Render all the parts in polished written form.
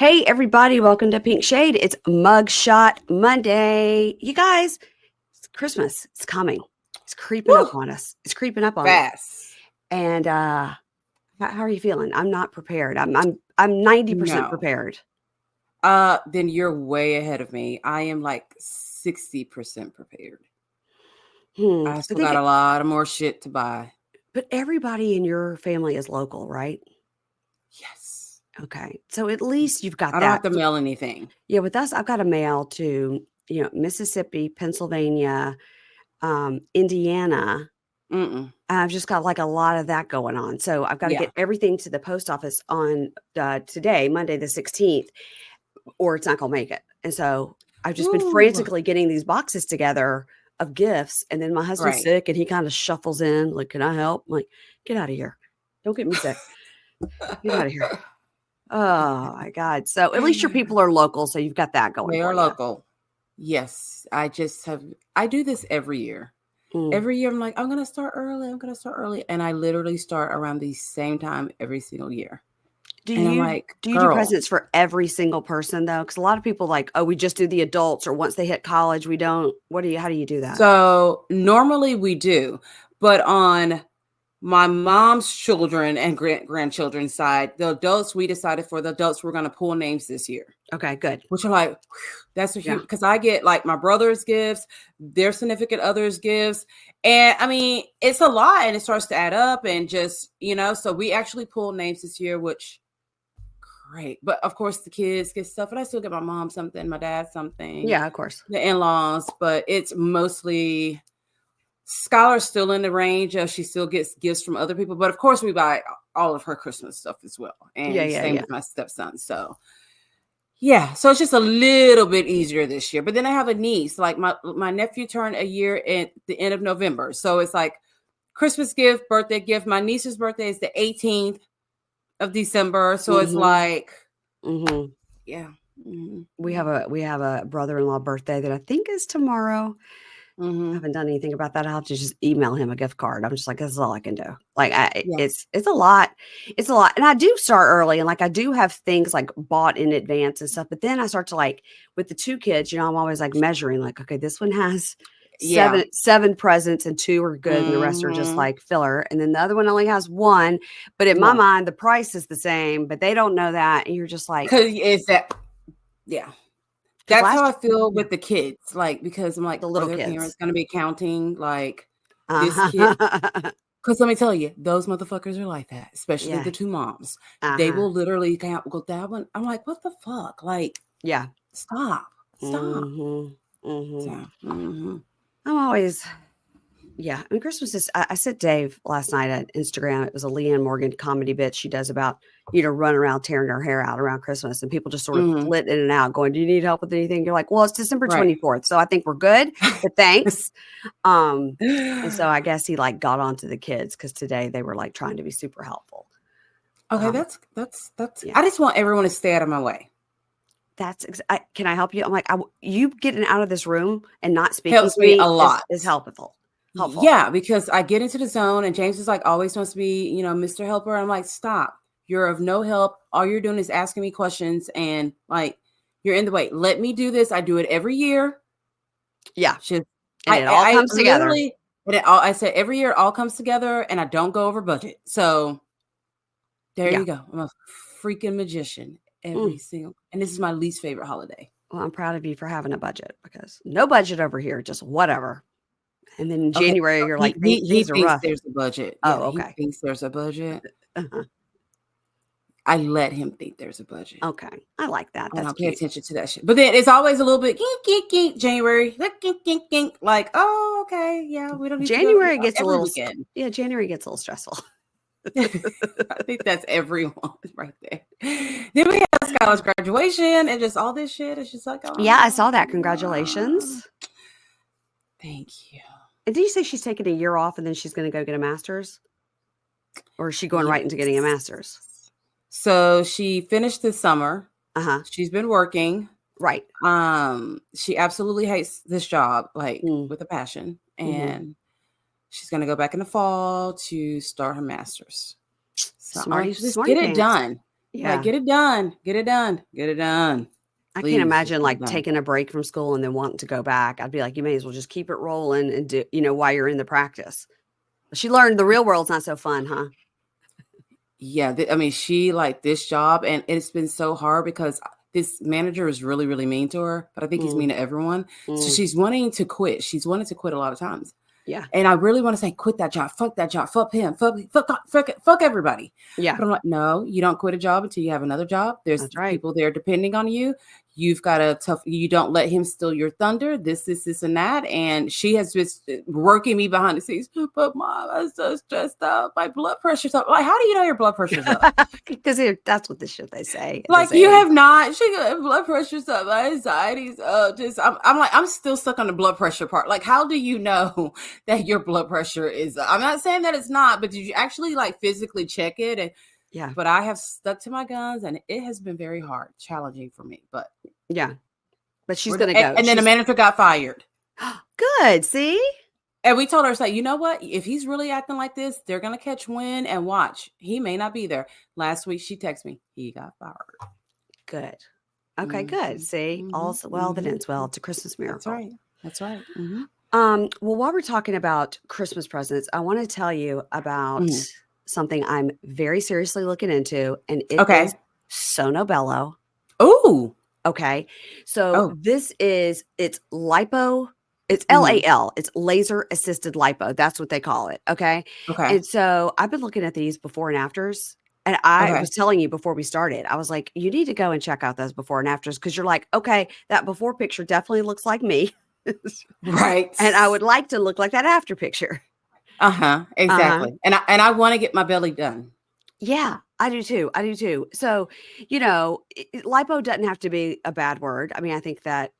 Hey, everybody, welcome to Pink Shade. It's Mugshot Monday. You guys, it's Christmas. It's coming. It's creeping up on us. It's creeping up on us. Fast. And how are you feeling? I'm not prepared. I'm 90% prepared. Then you're way ahead of me. I am like 60% prepared. I still got a lot of more shit to buy. But everybody in your family is local, right? Yes. Okay. So at least you've got that. I don't have to mail anything. Yeah, with us, I've got to mail to, Mississippi, Pennsylvania, Indiana. I've just got like a lot of that going on. So I've got to get everything to the post office on today, Monday the 16th, or it's not going to make it. And so I've just been frantically getting these boxes together of gifts. And then my husband's sick and he kind of shuffles in like, can I help? I'm like, get out of here. Don't get me sick. Get out of here. Oh my God. So at least your people are local. So you've got that going. They are local. Yes. I do this every year. Every year I'm like, I'm going to start early. And I literally start around the same time every single year. Do you do presents for every single person though? Because a lot of people like, oh, we just do the adults, or once they hit college, we don't. How do you do that? So normally we do, but on my mom's children and grandchildren's side, the adults, we decided for the adults, we're going to pull names this year. Okay, good. Which I'm like, that's a huge, because I get like my brother's gifts, their significant others' gifts. And I mean, it's a lot and it starts to add up and just, so we actually pulled names this year, which great. But of course the kids get stuff, and I still get my mom something, my dad something. Yeah, of course. The in-laws, but it's mostly Skylar's still in the range of she still gets gifts from other people. But of course we buy all of her Christmas stuff as well. And same with my stepson. So so it's just a little bit easier this year. But then I have a niece, like my nephew turned a year at the end of November. So it's like Christmas gift, birthday gift. My niece's birthday is the 18th of December. So it's like, we have a brother-in-law birthday that I think is tomorrow. I haven't done anything about that. I'll have to just email him a gift card. I'm just like, this is all I can do. Like, it's a lot. It's a lot. And I do start early, and like, I do have things like bought in advance and stuff. But then I start to like, with the two kids, I'm always like measuring, like, okay, this one has seven presents and 2 are good, and the rest are just like filler. And then the other one only has 1. But in my mind, the price is the same, but they don't know that. And you're just like, that's how I feel with the kids, like, because I'm like, the little kids parents going to be counting like this kid. Because let me tell you, those motherfuckers are like that, especially the 2 moms. They will literally count, go that one. I'm like, what the fuck? Like, stop. I'm always, I mean, Christmas is, I sent Dave last night at Instagram. It was a Leanne Morgan comedy bit she does about, run around tearing her hair out around Christmas, and people just sort of flit in and out going, do you need help with anything? You're like, well, it's December 24th. So I think we're good, but thanks. And so I guess he like got onto the kids because today they were like trying to be super helpful. Okay. That's, I just want everyone to stay out of my way. Can I help you? I'm like, you getting out of this room and not speaking helps me a lot. Is helpful. Yeah, because I get into the zone and James is like always wants to be, Mr. Helper. I'm like, stop. You're of no help. All you're doing is asking me questions and like you're in the way. Let me do this. I do it every year. Yeah. And it all comes together. I said every year it all comes together and I don't go over budget. So there you go. I'm a freaking magician every single. And this is my least favorite holiday. Well, I'm proud of you for having a budget, because no budget over here, just whatever. And then in January, you're like, he thinks there's a budget. Oh, okay. He thinks there's a budget. I let him think there's a budget. Okay. I like that. That's pay attention to that shit. But then it's always a little bit January. Like, oh, okay. Yeah, we don't need January to gets a little weekend. Yeah, January gets a little stressful. I think that's everyone right there. Then we have Skylar's graduation and just all this shit. It's just like, oh, yeah, I saw that. Congratulations. Thank you. And did you say she's taking a year off and then she's going to go get a master's? Or is she going right into getting a master's? So she finished this summer. She's been working. Right. She absolutely hates this job, like with a passion. And she's going to go back in the fall to start her master's. So Smarty, just get it done. Yeah. Like, get it done. Get it done. Get it done. I can't imagine like taking a break from school and then wanting to go back. I'd be like, you may as well just keep it rolling and do, while you're in the practice. She learned the real world's not so fun, huh? Yeah. I mean, she liked this job, and it's been so hard because this manager is really, really mean to her, but I think he's mean to everyone. So she's wanting to quit. She's wanted to quit a lot of times. Yeah. And I really want to say, quit that job. Fuck that job. Fuck him. Fuck everybody. Yeah. But I'm like, no, you don't quit a job until you have another job. There's people there depending on you. You've got you don't let him steal your thunder. This, and that. And she has been working me behind the scenes. But Mom, I'm so stressed out. My blood pressure's up. Like, how do you know your blood pressure's up? Because that's what the shit they say. Like, you have not. She got blood pressure's up. My anxiety's up. I'm like, I'm still stuck on the blood pressure part. Like, how do you know that your blood pressure is up? I'm not saying that it's not, but did you actually like physically check it? And yeah, but I have stuck to my guns, and it has been very hard, challenging for me. But yeah, but she's gonna go. And then the manager got fired. Good. See. And we told her, like, you know what? If he's really acting like this, they're going to catch wind, and watch. He may not be there. Last week, she texted me. He got fired. Good. Okay, good. See? All's well that ends well. It's a Christmas miracle. That's right. Well, while we're talking about Christmas presents, I want to tell you about something I'm very seriously looking into, and it is Sono Bello. Oh. Okay. So it's lipo. It's LAL. It's laser assisted lipo. That's what they call it. Okay. And so I've been looking at these before and afters. And I was telling you before we started, I was like, you need to go and check out those before and afters, because you're like, okay, that before picture definitely looks like me. Right. And I would like to look like that after picture. Exactly. And I want to get my belly done. Yeah, I do too. So, lipo doesn't have to be a bad word. I mean, I think that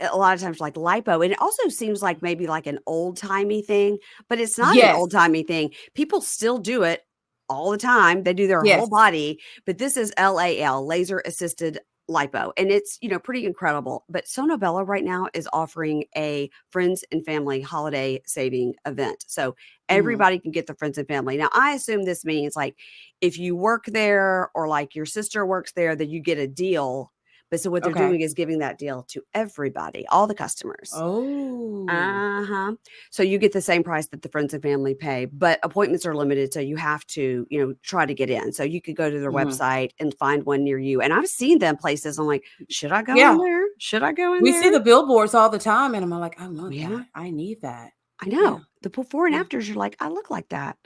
a lot of times like lipo, and it also seems like maybe like an old timey thing, but it's not an old timey thing. People still do it all the time. They do their whole body, but this is LAL, laser assisted lipo, and it's pretty incredible. But Sono Bello right now is offering a friends and family holiday saving event, so everybody can get the friends and family. Now I assume this means like if you work there or like your sister works there, that you get a deal. But so what they're doing is giving that deal to everybody, all the customers. Oh. So you get the same price that the friends and family pay, but appointments are limited. So you have to, try to get in. So you could go to their website and find one near you. And I've seen them places. I'm like, should I go in there? Should I go in there? We see the billboards all the time. And I'm like, I want that. I need that. I know. Yeah. The before and afters, you're like, I look like that.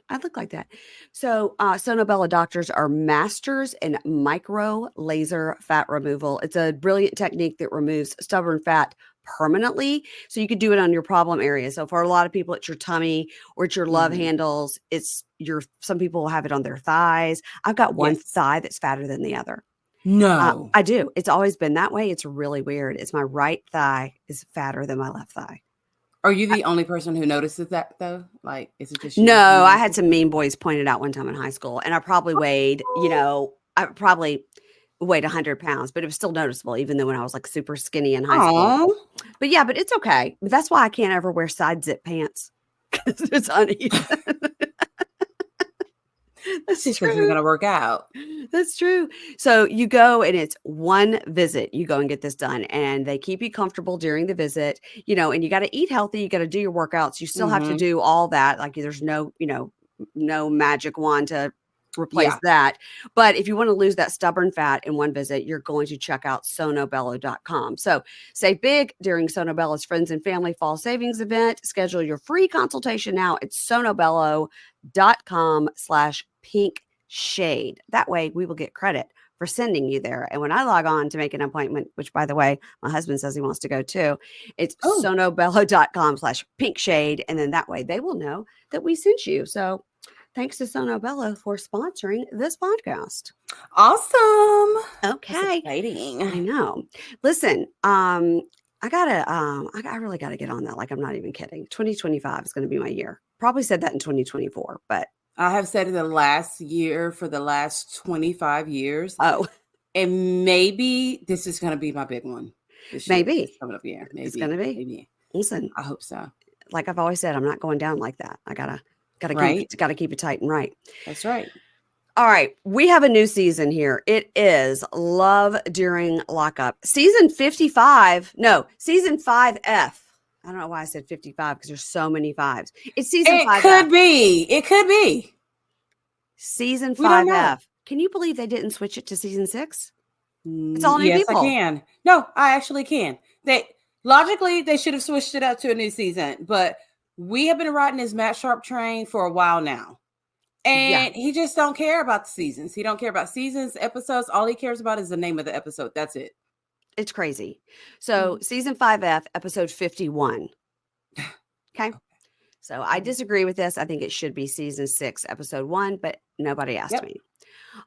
So Sono Bello doctors are masters in micro laser fat removal. It's a brilliant technique that removes stubborn fat permanently. So you could do it on your problem area. So for a lot of people, it's your tummy or it's your love handles. Some people will have it on their thighs. I've got one thigh that's fatter than the other. No, I do. It's always been that way. It's really weird. It's my right thigh is fatter than my left thigh. Are you the only person who notices that though? Like, is it just you? No, I had some mean boys pointed out one time in high school, and I probably weighed, I probably weighed 100 pounds, but it was still noticeable, even though when I was like super skinny in high school. But yeah, but it's okay. But that's why I can't ever wear side zip pants, because it's uneven. That's just going to work out. That's true. So you go and it's one visit. You go and get this done, and they keep you comfortable during the visit, and you got to eat healthy. You got to do your workouts. You still have to do all that. Like there's no magic wand to replace that. But if you want to lose that stubborn fat in one visit, you're going to check out sonobello.com. So save big during Sono Bello's Friends and Family Fall Savings Event. Schedule your free consultation now at sonobello.com/pinkshade. That way we will get credit for sending you there. And when I log on to make an appointment, which by the way, my husband says he wants to go too, it's sonobello.com/pinkshade. And then that way they will know that we sent you. So thanks to Sono Bello for sponsoring this podcast. Awesome. Okay. That's exciting. I know. Listen, I really gotta get on that. Like, I'm not even kidding. 2025 is going to be my year. Probably said that in 2024, but I have said it the last year for the last 25 years. Oh, and maybe this is going to be my big one. Maybe coming up. Yeah, maybe it's going to be. Maybe. Listen, I hope so. Like I've always said, I'm not going down like that. I gotta keep it tight and right. That's right. All right, we have a new season here. It is Love During Lockup. Season 55. No, season 5F. I don't know why I said 55 because there's so many fives. It's season 5F. It could be. Season 5F. Can you believe they didn't switch it to season 6? It's all new people. Yes, I can. No, I actually can. Logically, they should have switched it up to a new season, but we have been riding this Matt Sharp train for a while now. And he just don't care about the seasons. He don't care about seasons, episodes. All he cares about is the name of the episode. That's it. It's crazy. So season 5F, episode 51. Okay. So I disagree with this. I think it should be season 6, episode 1, but nobody asked me.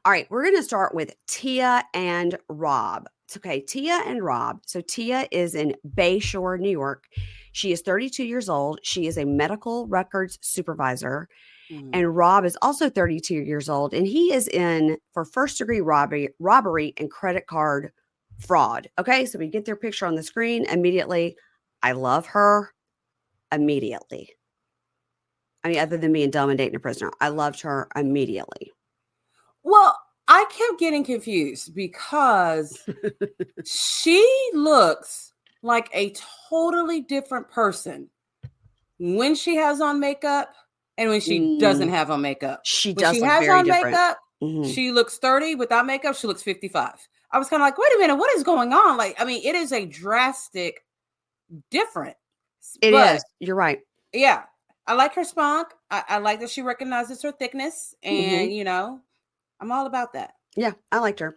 All right. We're going to start with Tia and Rob. It's okay. Tia and Rob. So Tia is in Bayshore, New York. She is 32 years old. She is a medical records supervisor. And Rob is also 32 years old, and he is in for first-degree robbery and credit card fraud. Okay, so we get their picture on the screen immediately. I love her immediately. I mean, other than being dumb and dating a prisoner, I loved her immediately. Well, I kept getting confused because she looks like a totally different person when she has on makeup. And when she doesn't have on makeup, she has on makeup, she looks 30. Without makeup, she looks 55. I was kind of like, wait a minute, what is going on? Like, I mean, it is a drastic difference. It is. You're right. Yeah. I like her spunk. I like that she recognizes her thickness. And, you know, I'm all about that. Yeah, I liked her.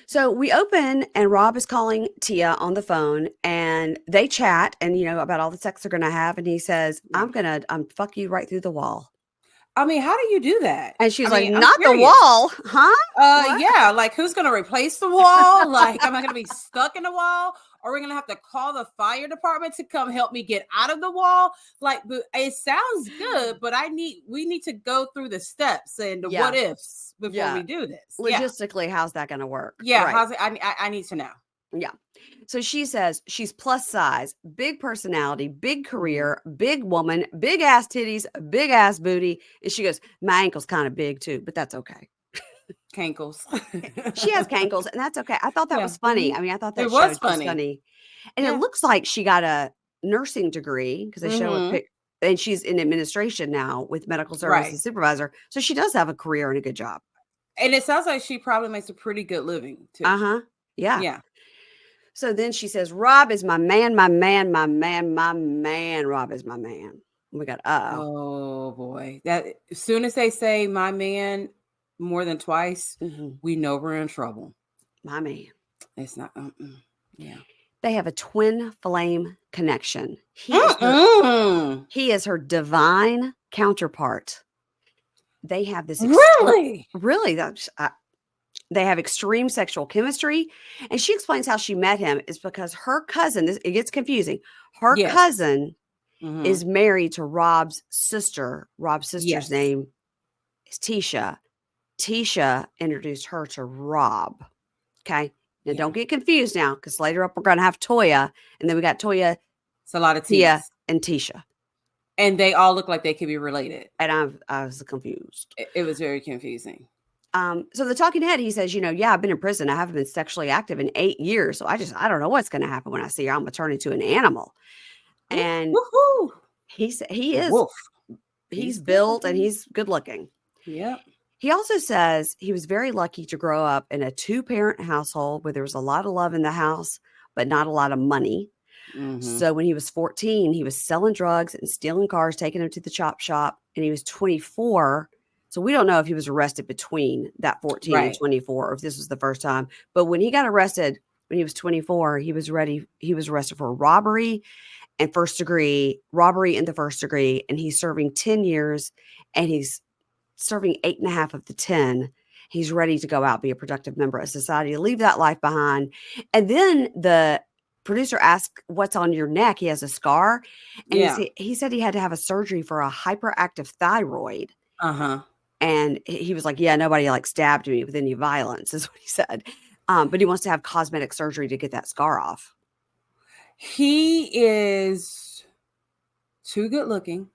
So we open and Rob is calling Tia on the phone and they chat and, you know, about all the sex they're going to have. And he says, I'm fuck you right through the wall. I mean, how do you do that? And she's like, not the wall, huh? Yeah. Like, who's going to replace the wall? Like, am I going to be stuck in the wall? Or are we going to have to call the fire department to come help me get out of the wall? Like, it sounds good, but we need to go through the steps and the what ifs before we do this. Logistically, how's that going to work? Yeah. How's it? I need to know. Yeah. So she says she's plus size, big personality, big career, big woman, big ass titties, big ass booty. And she goes, my ankle's kind of big too, but that's okay. Cankles. She has cankles, and that's okay. I thought that was funny. I mean, I thought that was funny. And it looks like she got a nursing degree because they show a pic, and she's in administration now with medical services supervisor. So she does have a career and a good job. And it sounds like she probably makes a pretty good living too. Yeah. Yeah. So then she says, Rob is my man, my man, my man, my man. Rob is my man. We got, oh boy. That as soon as they say my man more than twice, we know we're in trouble. My man. It's not, yeah. They have a twin flame connection. He is her divine counterpart. They have this. Really? That's, they have extreme sexual chemistry. And she explains how she met him is because her cousin, it gets confusing. Her cousin is married to Rob's sister. Rob's sister's name is Tisha. Tisha introduced her to Rob. Okay. Now don't get confused now, because later up we're going to have Toya. And then we got Toya. It's a lot of Tia and Tisha. And they all look like they could be related. And I was confused. It was very confusing. So the talking head, he says, I've been in prison. I haven't been sexually active in 8 years. So I don't know what's going to happen when I see her. I'm going to turn into an animal. And he is, wolf. He's built and he's good looking. Yeah. He also says he was very lucky to grow up in a 2-parent household where there was a lot of love in the house, but not a lot of money. So when he was 14, he was selling drugs and stealing cars, taking them to the chop shop. And he was 24. So we don't know if he was arrested between that 14 and 24, or if this was the first time. But when he got arrested, when he was 24, he was arrested for robbery and robbery in the first degree. And he's serving 10 years and he's serving 8.5 of the 10. He's ready to go out, be a productive member of society, leave that life behind. And then the producer asked, what's on your neck? He has a scar. And he said he had to have a surgery for a hyperactive thyroid. And he was like, yeah, nobody stabbed me with any violence, is what he said. But he wants to have cosmetic surgery to get that scar off. He is too good looking.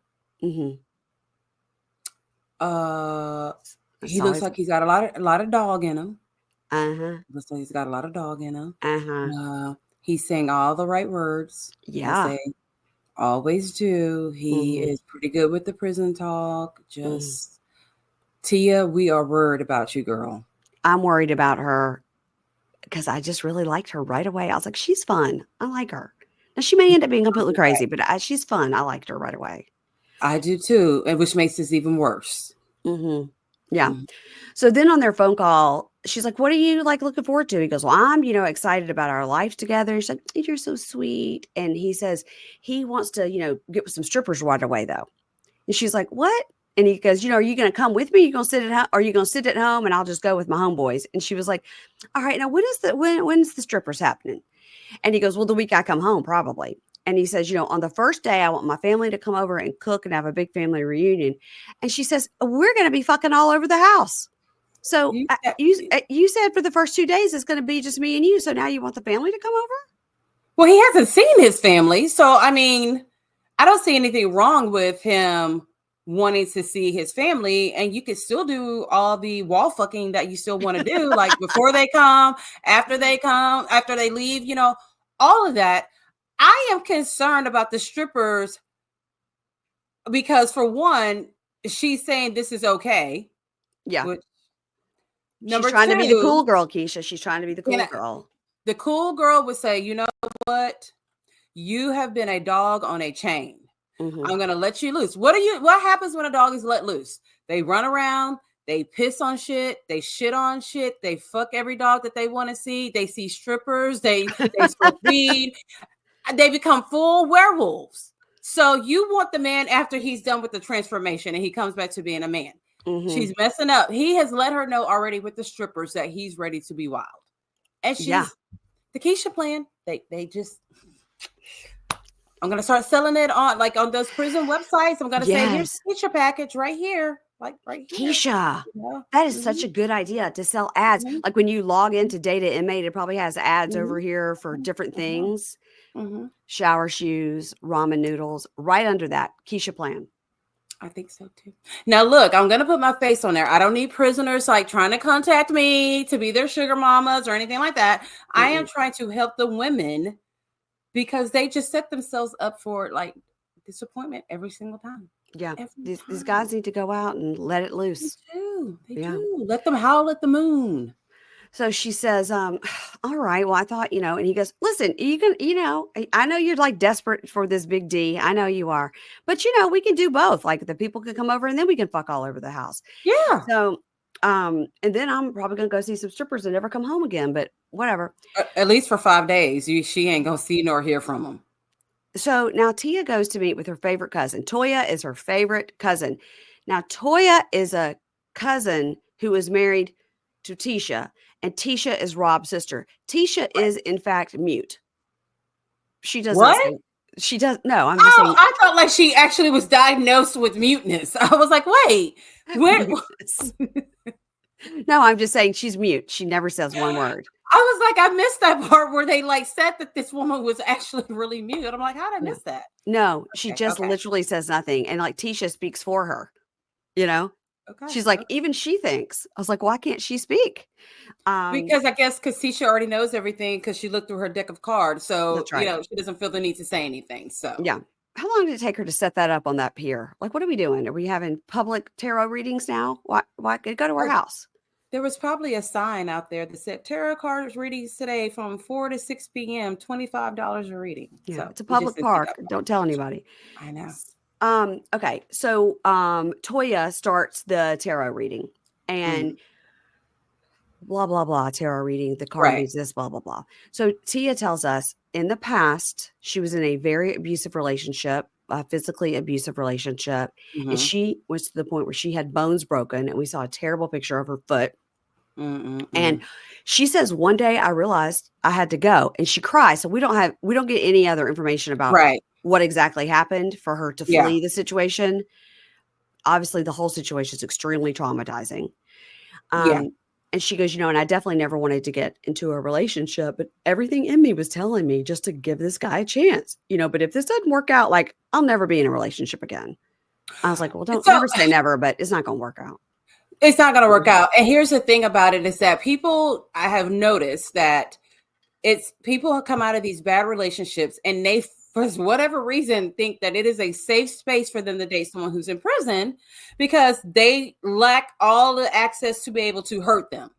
He looks like he's got a lot of dog in him. Uh-huh. Looks like he's got a lot of dog in him. Uh-huh. He's saying all the right words. Yeah. They always do. He is pretty good with the prison talk. Just Tia, we are worried about you, girl. I'm worried about her because I just really liked her right away. I was like, she's fun. I like her. Now she may end up being completely crazy, but she's fun. I liked her right away. I do too, and which makes this even worse. Yeah. So then on their phone call, she's like, what are you like looking forward to? He goes, well, I'm, excited about our life together. She's like, you're so sweet. And he says he wants to, get with some strippers right away though. And she's like, what? And he goes, are you going to come with me? You going to sit at home? Or are you going to sit at home and I'll just go with my homeboys? And she was like, all right, now when's the strippers happening? And he goes, well, the week I come home, probably. And he says, on the first day, I want my family to come over and cook and have a big family reunion. And she says, we're going to be fucking all over the house. So you said for the first 2 days, it's going to be just me and you. So now you want the family to come over? Well, he hasn't seen his family. So, I mean, I don't see anything wrong with him wanting to see his family. And you can still do all the wall fucking that you still want to do, like before they come, after they leave, all of that. I am concerned about the strippers because, for one, she's saying this is okay. Yeah. She's trying to be the cool girl, Keisha. She's trying to be the cool girl. The cool girl would say, you know what? You have been a dog on a chain. I'm going to let you loose. What happens when a dog is let loose? They run around. They piss on shit. They shit on shit. They fuck every dog that they want to see. They see strippers. They smoke weed. They become full werewolves. So you want the man after he's done with the transformation and he comes back to being a man. She's messing up. He has let her know already with the strippers that he's ready to be wild. And she's the Keisha plan. They just, I'm going to start selling it on those prison websites. I'm going to say, here's Keisha package right here. Like right here. Keisha, that is such a good idea to sell ads. Like when you log into Data Inmate, it probably has ads over here for different things. Shower shoes, ramen noodles, right under that Keisha plan. I think so too. Now look, I'm going to put my face on there. I don't need prisoners like trying to contact me to be their sugar mamas or anything like that. I am trying to help the women because they just set themselves up for like disappointment every single time. Yeah. These guys need to go out and let it loose. They do. Let them howl at the moon. So she says, all right, well, I thought, and he goes, listen, you can, I know you're like desperate for this big D. I know you are, but we can do both. Like the people can come over and then we can fuck all over the house. Yeah. So, and then I'm probably going to go see some strippers and never come home again, but whatever. At least for 5 days, she ain't going to see nor hear from them. So now Tia goes to meet with her favorite cousin. Toya is her favorite cousin. Now, Toya is a cousin who is married to Tisha, and Tisha is Rob's sister. Tisha is, in fact, mute. She doesn't. What? She does. No, I'm just saying. I thought like she actually was diagnosed with muteness. I was like, wait, what? No, I'm just saying she's mute. She never says one word. I was like, I missed that part where they like said that this woman was actually really mute. I'm like, how did I miss that? No, she just literally says nothing. And like Tisha speaks for her, Okay. She's like, even she thinks. I was like, why can't she speak? Because I guess Tisha already knows everything because she looked through her deck of cards. So, that's right. She doesn't feel the need to say anything. So, yeah. How long did it take her to set that up on that pier? Like, what are we doing? Are we having public tarot readings now? Why go to our house? There was probably a sign out there that said tarot card readings today from 4 to 6 p.m., $25 a reading. Yeah, so it's a public park. Don't tell anybody. I know. Okay. So, Toya starts the tarot reading and blah, blah, blah, tarot reading. The card means this, blah, blah, blah. So Tia tells us in the past, she was in a very abusive relationship, a physically abusive relationship. And she was to the point where she had bones broken and we saw a terrible picture of her foot. And she says, one day I realized I had to go and she cries. So we don't get any other information about what exactly happened for her to flee the situation. Obviously the whole situation is extremely traumatizing. And she goes, and I definitely never wanted to get into a relationship, but everything in me was telling me just to give this guy a chance, but if this doesn't work out, like I'll never be in a relationship again. I was like, well, don't never say never, but it's not going to work out. It's not going to work out. And here's the thing about it is that I have noticed that it's people who come out of these bad relationships and they, for whatever reason, think that it is a safe space for them to date someone who's in prison because they lack all the access to be able to hurt them.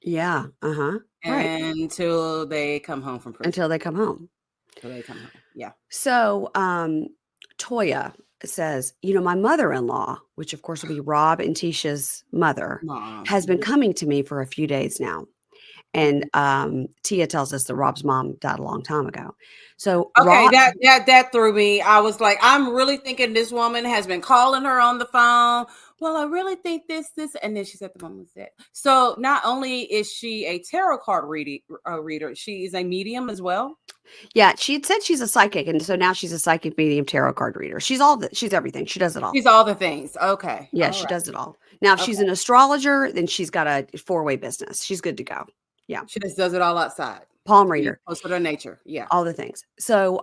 Yeah. Right. Until they come home from prison. Until they come home. Yeah. So, Toya says, my mother-in-law, which of course will be Rob and Tisha's mother, has been coming to me for a few days now. And Tia tells us that Rob's mom died a long time ago. So okay, that threw me. I was like, I'm really thinking this woman has been calling her on the phone. Well, I really think this, and then she said the mom was dead. So not only is she a tarot card reader, she is a medium as well. Yeah, she had said she's a psychic, and so now she's a psychic, medium, tarot card reader. She's everything. She does it all. She's all the things. Okay. Yeah, she does it all. Now, if she's an astrologer, then she's got a 4-way business. She's good to go. Yeah. She just does it all outside. Palm reader. Close to her nature. Yeah. All the things. So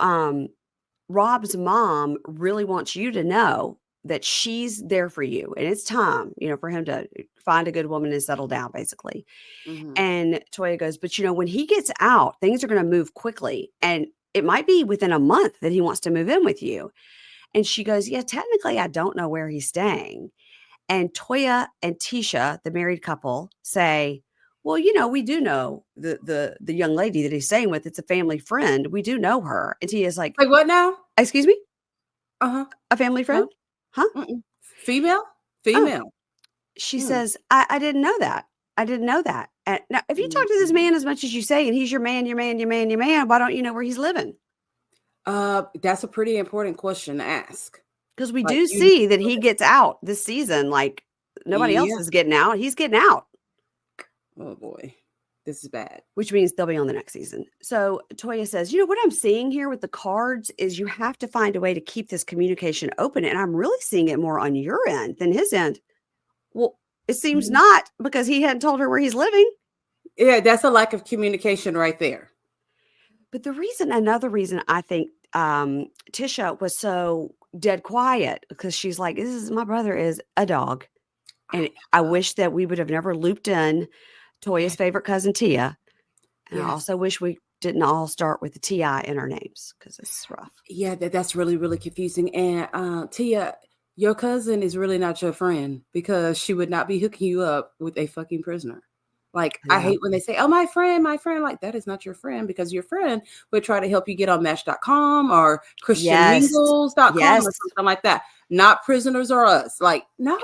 Rob's mom really wants you to know that she's there for you. And it's time, for him to find a good woman and settle down, basically. Mm-hmm. And Toya goes, but when he gets out, things are going to move quickly. And it might be within a month that he wants to move in with you. And she goes, yeah, technically, I don't know where he's staying. And Toya and Tisha, the married couple, say, well, we do know the young lady that he's staying with. It's a family friend. We do know her. And Tia's like, wait, what now? Excuse me? A family friend? Huh? Female? Oh. She says, I didn't know that. I didn't know that. And now, if you talk to this man as much as you say, and he's your man, why don't you know where he's living? That's a pretty important question to ask. Because we do see that he gets out this season. Like nobody else is getting out. He's getting out. Oh boy, this is bad. Which means they'll be on the next season. So Toya says, what I'm seeing here with the cards is you have to find a way to keep this communication open. And I'm really seeing it more on your end than his end. Well, it seems not, because he hadn't told her where he's living. Yeah, that's a lack of communication right there. But another reason I think Tisha was so dead quiet, because she's like, my brother is a dog. And I wish that we would have never looped in Toya's favorite cousin, Tia. And I also wish we didn't all start with the T.I. in our names, because it's rough. Yeah, that's really, really confusing. And Tia, your cousin is really not your friend, because she would not be hooking you up with a fucking prisoner. Like, I hate when they say, oh, my friend. Like, that is not your friend, because your friend would try to help you get on Match.com or ChristianMingles.com or something like that. Not Prisoners or Us. Like, no.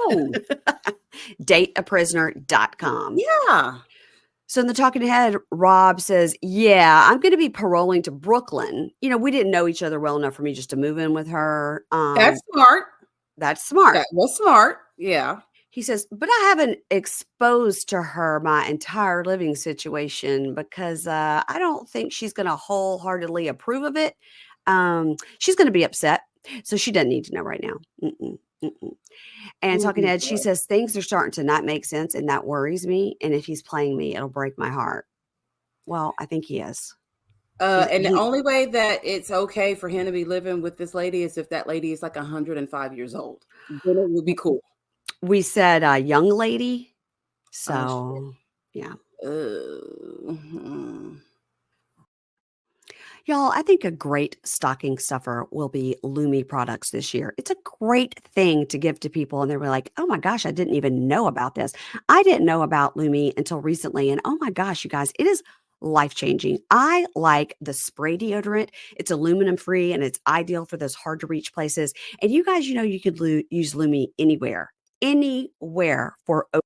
Dateaprisoner.com. Yeah. So in the talking head, Rob says, yeah, I'm going to be paroling to Brooklyn. We didn't know each other well enough for me just to move in with her. That's smart. That's smart. That was smart. Yeah. He says, but I haven't exposed to her my entire living situation, because I don't think she's going to wholeheartedly approve of it. She's going to be upset. So she doesn't need to know right now. And talking to Ed, she says, things are starting to not make sense, and that worries me. And if he's playing me, it'll break my heart. Well, I think he is. And the only way that it's okay for him to be living with this lady is if that lady is like 105 years old. Then it would be cool. We said a young lady. So, yeah. Y'all, I think a great stocking stuffer will be Lumi products this year. It's a great thing to give to people. And they were like, oh my gosh, I didn't even know about this. I didn't know about Lumi until recently. And oh my gosh, you guys, it is life-changing. I like the spray deodorant. It's aluminum free and it's ideal for those hard to reach places. And you guys, you could use Lumi anywhere for odor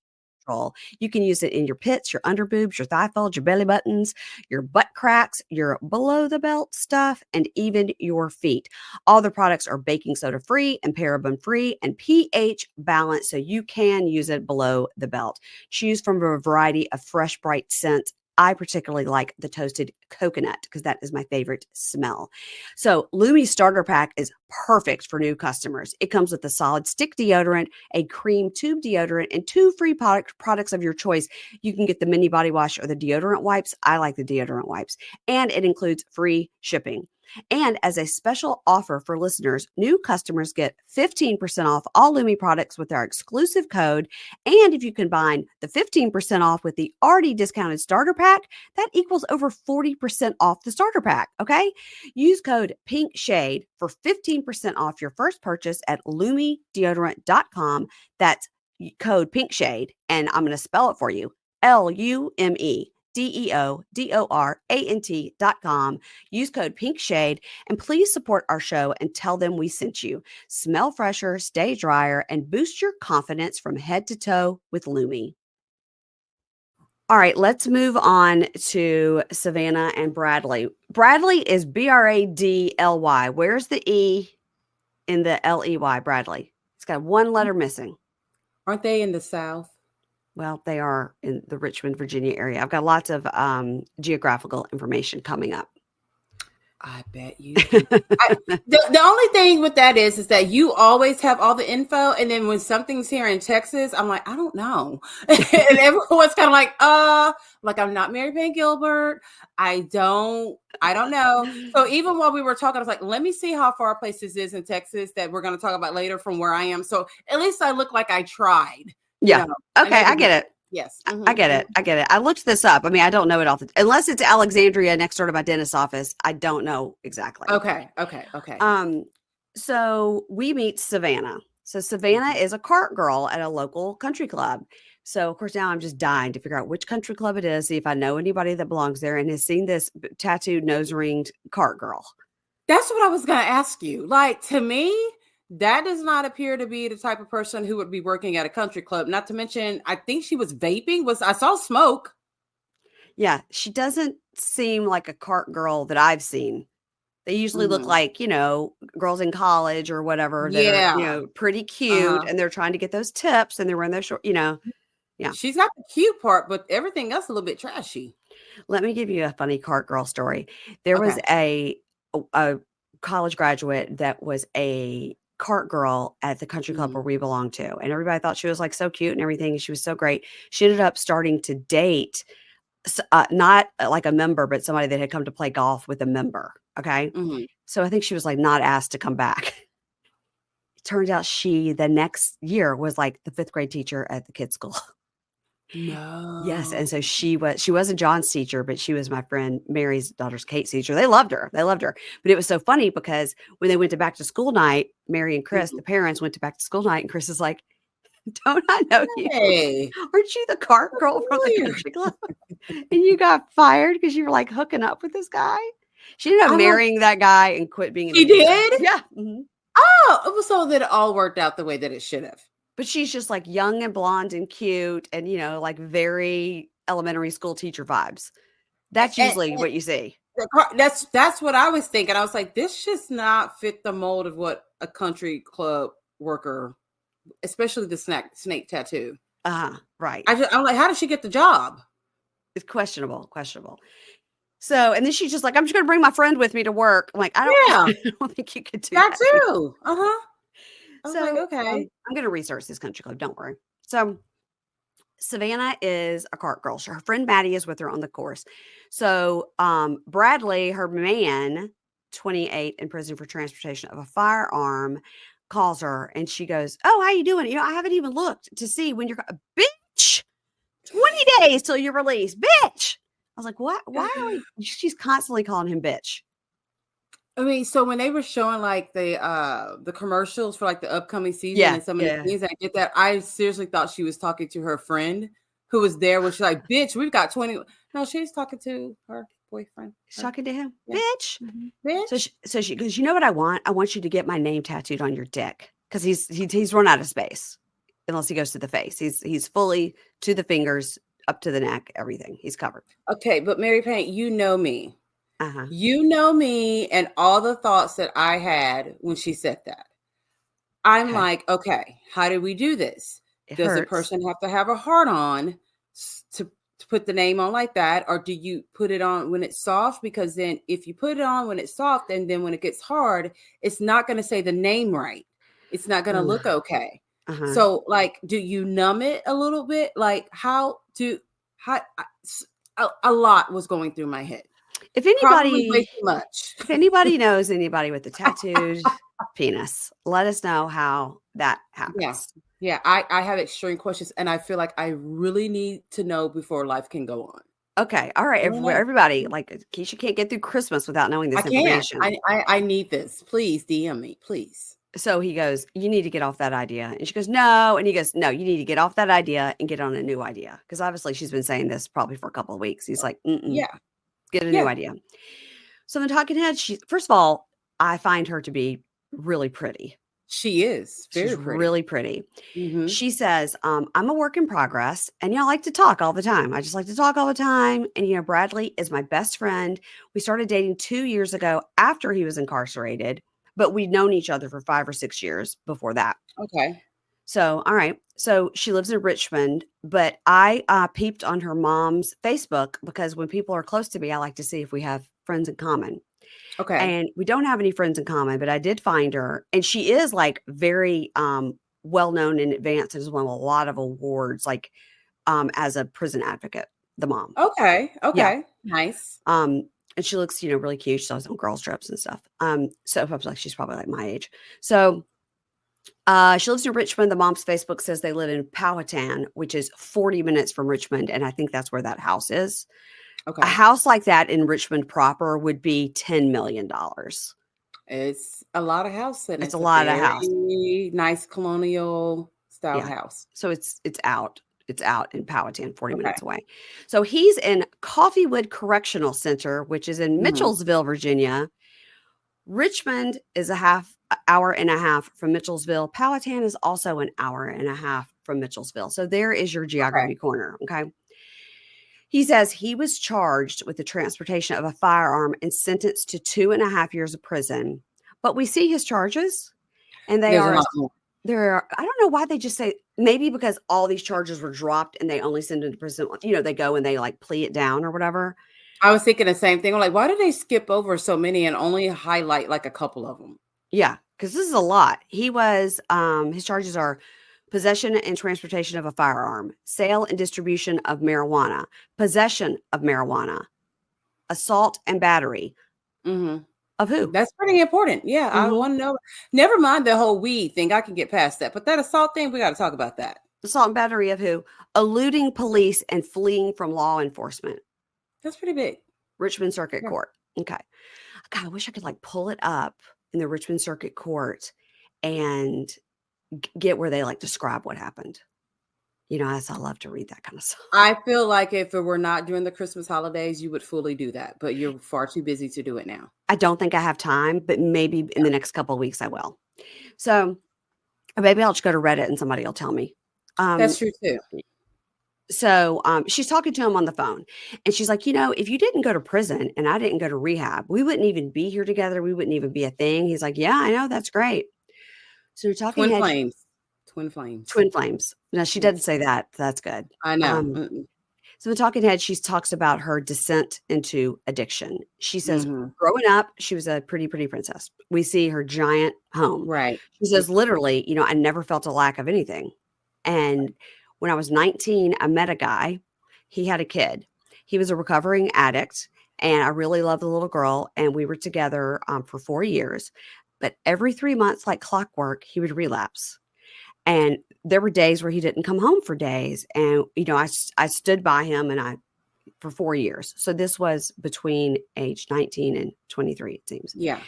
control. You can use it in your pits, your under boobs, your thigh folds, your belly buttons, your butt cracks, your below the belt stuff, and even your feet. All the products are baking soda free and paraben free and pH balanced, so you can use it below the belt. Choose from a variety of fresh, bright scents. I particularly like the toasted coconut because that is my favorite smell. So Lumi starter pack is perfect for new customers. It comes with a solid stick deodorant, a cream tube deodorant, and 2 free products of your choice. You can get the mini body wash or the deodorant wipes. I like the deodorant wipes. And it includes free shipping. And as a special offer for listeners, new customers get 15% off all Lumi products with our exclusive code. And if you combine the 15% off with the already discounted starter pack, that equals over 40% off the starter pack. Okay. Use code PINKSHADE for 15% off your first purchase at LumiDeodorant.com. That's code PINKSHADE. And I'm going to spell it for you. LumiDeodorant.com. Use code PINKSHADE and please support our show and tell them we sent you. Smell fresher, stay drier, and boost your confidence from head to toe with Lumi. All right, let's move on to Savannah and Bradley. Bradley is Bradly. Where's the E in the LEY, Bradley? It's got one letter missing. Aren't they in the South? Well, they are in the Richmond, Virginia area. I've got lots of geographical information coming up. I bet you do. The only thing with that is that you always have all the info. And then when something's here in Texas, I'm like, I don't know. And everyone's kind of like I'm not Mary Payne Gilbert. I don't know. So even while we were talking, I was like, let me see how far places is in Texas that we're going to talk about later from where I am. So at least I look like I tried. Yeah. Okay. I get it. Yes. Mm-hmm. I get it. I looked this up. I mean, I don't know it all. Unless it's Alexandria next door to my dentist's office. I don't know exactly. Okay. So we meet Savannah. So Savannah is a cart girl at a local country club. So of course now I'm just dying to figure out which country club it is, see if I know anybody that belongs there and has seen this tattooed nose ringed cart girl. That's what I was going to ask you. Like, to me, that does not appear to be the type of person who would be working at a country club. Not to mention, I think she was vaping. I saw smoke. Yeah, she doesn't seem like a cart girl that I've seen. They usually look like, girls in college or whatever that are, pretty cute and they're trying to get those tips and they're wearing their short, Yeah. She's got the cute part, but everything else a little bit trashy. Let me give you a funny cart girl story. There was a college graduate that was a cart girl at the country club where we belong to. And everybody thought she was like so cute and everything. She was so great. She ended up starting to date, not like a member, but somebody that had come to play golf with a member. Okay. Mm-hmm. So I think she was like not asked to come back. It turns out she, the next year, was like the 5th grade teacher at the kids' school. No. Yes. And so she wasn't John's teacher, but she was my friend Mary's daughter's Kate's teacher. They loved her. But it was so funny because when they went to back to school night, Mary and Chris, the parents, went to back to school night, and Chris is like, don't I know you? Aren't you the cart girl from the country club? And you got fired because you were like hooking up with this guy? She ended up marrying that guy and quit being. She did? Yeah. Mm-hmm. Oh, it was so that it all worked out the way that it should have. But she's just like young and blonde and cute and, like very elementary school teacher vibes. That's usually what you see. That's what I was thinking. I was like, this just not fit the mold of what a country club worker, especially the snake tattoo. Right. I'm like, how did she get the job? It's questionable. So, and then she's just like, I'm just going to bring my friend with me to work. I'm like, I don't think you could do that. Too. So, like, okay. I'm going to research this country club. Don't worry. So, Savannah is a cart girl. Her friend Maddie is with her on the course. So, Bradley, her man, 28, in prison for transportation of a firearm, calls her and she goes, "Oh, how you doing? I haven't even looked to see when you're bitch. 20 days till you're released, bitch." I was like, "What? Why are we?" She's constantly calling him bitch. I mean, so when they were showing like the commercials for like the upcoming season and some of the things, I get that. I seriously thought she was talking to her friend who was there when she's like, "Bitch, we've got 20." No, she's talking to her boyfriend. She's talking to him, bitch. Mm-hmm. Bitch. So she goes, "You know what I want? I want you to get my name tattooed on your dick because he's run out of space unless he goes to the face. He's fully to the fingers, up to the neck, everything. He's covered." Okay, but Mary Payne, you know me. You know me and all the thoughts that I had when she said that. I'm like, okay, how do we do this? Does a person have to have a heart on to put the name on like that? Or do you put it on when it's soft? Because then if you put it on when it's soft and then when it gets hard, it's not going to say the name right. It's not going to look okay. So like, do you numb it a little bit? Like a lot was going through my head. If anybody, way too much. If anybody knows anybody with a tattooed penis, let us know how that happens. Yeah. I have extreme questions, and I feel like I really need to know before life can go on. Okay. All right. Everybody, like Keisha can't get through Christmas without knowing this information. I need this. Please DM me, please. So he goes, you need to get off that idea. And she goes, no. And he goes, no, you need to get off that idea and get on a new idea. Because obviously she's been saying this probably for a couple of weeks. He's like, get a new idea. So the talking head, first of all, I find her to be really pretty. She is. She's really pretty. Mm-hmm. She says, I'm a work in progress, and I like to talk all the time. I just like to talk all the time. And, Bradley is my best friend. We started dating 2 years ago after he was incarcerated, but we'd known each other for 5 or 6 years before that. Okay. So, all right. So she lives in Richmond, but I peeped on her mom's Facebook because when people are close to me, I like to see if we have friends in common. Okay. And we don't have any friends in common, but I did find her, and she is like very well known in advance. Has won a lot of awards, like as a prison advocate. The mom. Okay. Yeah. Nice. And she looks, really cute. She does on girls trips and stuff. So I was like, she's probably like my age. So she lives in Richmond. The mom's Facebook says they live in Powhatan, which is 40 minutes from Richmond, and I think that's where that house is. Okay. A house like that in Richmond proper would be $10 million. It's a lot of house. And it's a lot of house. Nice colonial style house. So it's out. It's out in Powhatan, 40 minutes away. So he's in Coffeewood Correctional Center, which is in Mitchellsville, Virginia. Richmond is hour and a half from Mitchellsville. Powhatan is also an hour and a half from Mitchellsville. So there is your geography corner. Okay. He says he was charged with the transportation of a firearm and sentenced to 2.5 years of prison. But we see his charges, and I don't know why they just say, maybe because all these charges were dropped and they only send him to prison. They go and they like plea it down or whatever. I was thinking the same thing. I'm like, why did they skip over so many and only highlight like a couple of them? Yeah, because this is a lot. He was, his charges are possession and transportation of a firearm, sale and distribution of marijuana, possession of marijuana, assault and battery. Mm-hmm. Of who? That's pretty important. Yeah, I want to know. Never mind the whole weed thing. I can get past that. But that assault thing, we got to talk about that. Assault and battery of who? Eluding police and fleeing from law enforcement. That's pretty big. Richmond Circuit Court. Okay. God, I wish I could like pull it up in the Richmond Circuit Court and get where they like describe what happened. I love to read that kind of stuff. I feel like if it were not during the Christmas holidays, you would fully do that, but you're far too busy to do it now. I don't think I have time, but maybe in the next couple of weeks I will. So maybe I'll just go to Reddit and somebody will tell me. That's true too. So she's talking to him on the phone, and she's like, if you didn't go to prison and I didn't go to rehab, we wouldn't even be here together. We wouldn't even be a thing. He's like, yeah, I know. That's great. So you're talking Twin flames. Twin flames. Now she doesn't say that. That's good. I know. So the talking head, she talks about her descent into addiction. She says, growing up, she was a pretty princess. We see her giant home. Right. She says, literally, I never felt a lack of anything. And when I was 19, I met a guy. He had a kid. He was a recovering addict, and I really loved the little girl. And we were together for 4 years. But every 3 months, like clockwork, he would relapse. And there were days where he didn't come home for days. And, I stood by him for 4 years. So this was between age 19 and 23, it seems. Yeah.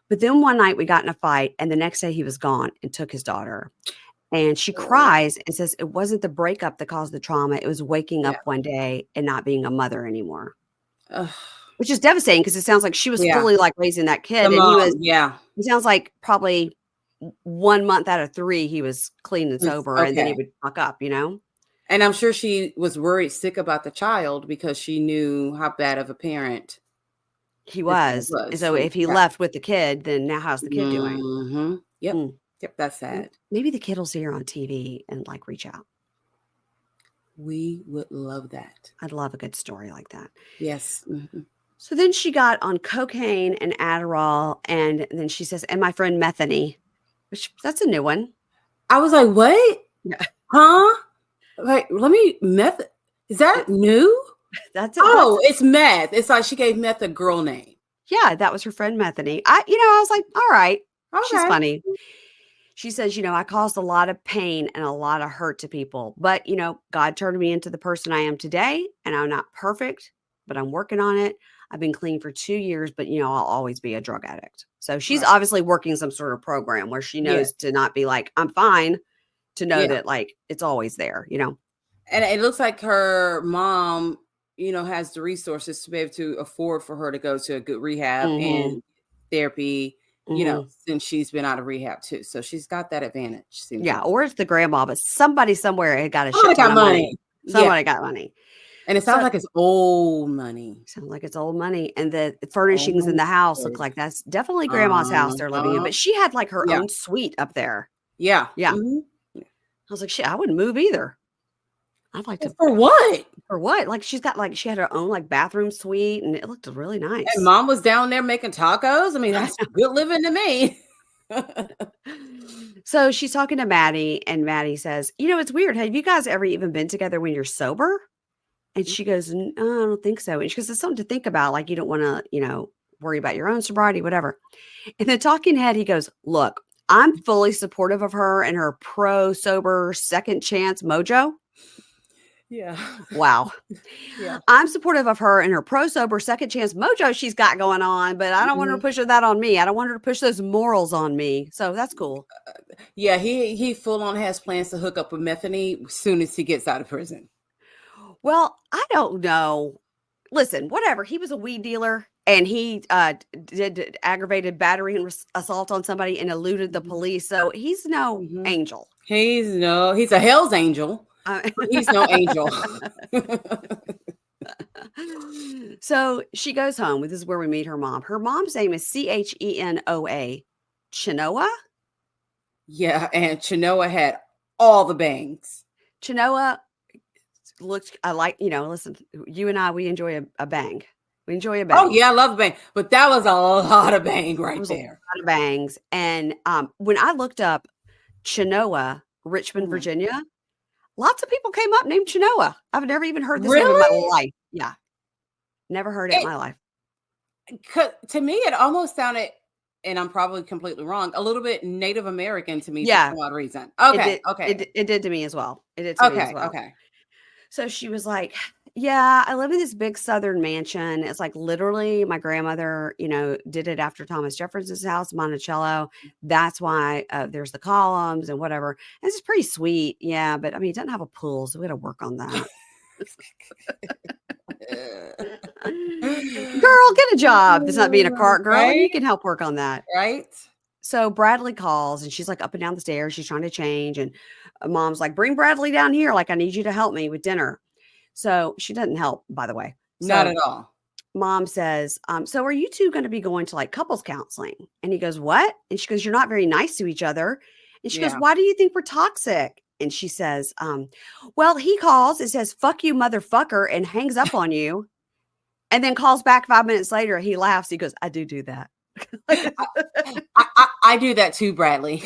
But then one night we got in a fight, and the next day he was gone and took his daughter. And she cries and says it wasn't the breakup that caused the trauma. It was waking up one day and not being a mother anymore. Which is devastating because it sounds like she was fully like raising that kid. It sounds like probably 1 month out of 3, he was clean and sober, and then he would fuck up, And I'm sure she was worried sick about the child because she knew how bad of a parent he was. And so if he left with the kid, then now how's the kid doing? Mm-hmm. Yep. Yep. That's sad. Maybe the kid will see her on TV and like reach out. We would love that. I'd love a good story like that. Yes. Mm-hmm. So then she got on cocaine and Adderall, and then she says, and my friend Methany. That's a new one. I was like, what? Yeah. Huh? Like, is that new? That's it. Oh, it's Meth. It's like she gave Meth a girl name. Yeah, that was her friend Methany. I was like, all right, she's funny. She says, I caused a lot of pain and a lot of hurt to people, but God turned me into the person I am today, and I'm not perfect, but I'm working on it. I've been clean for 2 years, but I'll always be a drug addict. So she's obviously working some sort of program where she knows to not be like, I'm fine, to know that like it's always there, And it looks like her mom, has the resources to be able to afford for her to go to a good rehab and therapy, since she's been out of rehab too. So she's got that advantage. Or it's the grandma, but somebody somewhere had got a shit ton of money. Somebody got money. And it sounds like it's old money. Sounds like it's old money. And the furnishings in the house look like that's definitely grandma's house they're living in. But she had like her own suite up there. Yeah. Yeah. I was like, shit, I wouldn't move either. I'd like to. For what? For what? Like she had her own like bathroom suite and it looked really nice. And mom was down there making tacos. I mean, that's good living to me. So she's talking to Maddie and Maddie says, it's weird. Have you guys ever even been together when you're sober? And she goes, no, I don't think so. And she goes, it's something to think about. Like, you don't want to, worry about your own sobriety, whatever. And the talking head, he goes, look, I'm fully supportive of her and her pro-sober second chance mojo. Yeah. Wow. Yeah. I'm supportive of her and her pro-sober second chance mojo she's got going on, but I don't want her to push that on me. I don't want her to push those morals on me. So that's cool. Yeah, he full on has plans to hook up with Methany as soon as he gets out of prison. Well, I don't know. Listen, whatever. He was a weed dealer and he did aggravated battery and assault on somebody and eluded the police. So he's no angel. He's a hell's angel. He's no angel. So she goes home. This is where we meet her mom. Her mom's name is Chenoa. Chenoa? Yeah, and Chenoa had all the bangs. Chenoa looked, I like, listen, you and I, we enjoy a bang. We enjoy a bang. Oh, yeah, I love a bang. But that was a lot of bang there. A lot of bangs. And when I looked up Chenoa, Richmond, Virginia, lots of people came up named Chenoa. I've never even heard this name in my life. Yeah. Never heard it in my life. To me, it almost sounded, and I'm probably completely wrong, a little bit Native American to me for some odd reason. Okay. It did to me as well. It did to me as well. Okay. So she was like, yeah, I live in this big Southern mansion. It's like literally my grandmother, did it after Thomas Jefferson's house, Monticello. That's why there's the columns and whatever. And it's pretty sweet. Yeah. But I mean, it doesn't have a pool. So we got to work on that. Girl, get a job. That's not being a cart girl. Right? You can help work on that. Right. So Bradley calls and she's like up and down the stairs. She's trying to change. And mom's like, bring Bradley down here. Like, I need you to help me with dinner. So she doesn't help, by the way. Not at all. Mom says, so are you two going to be going to like couples counseling? And he goes, what? And she goes, you're not very nice to each other. And she goes, why do you think we're toxic? And she says, well, he calls and says, fuck you, motherfucker, and hangs up on you. And then calls back 5 minutes later. He laughs. He goes, I do that. I do that too, Bradley.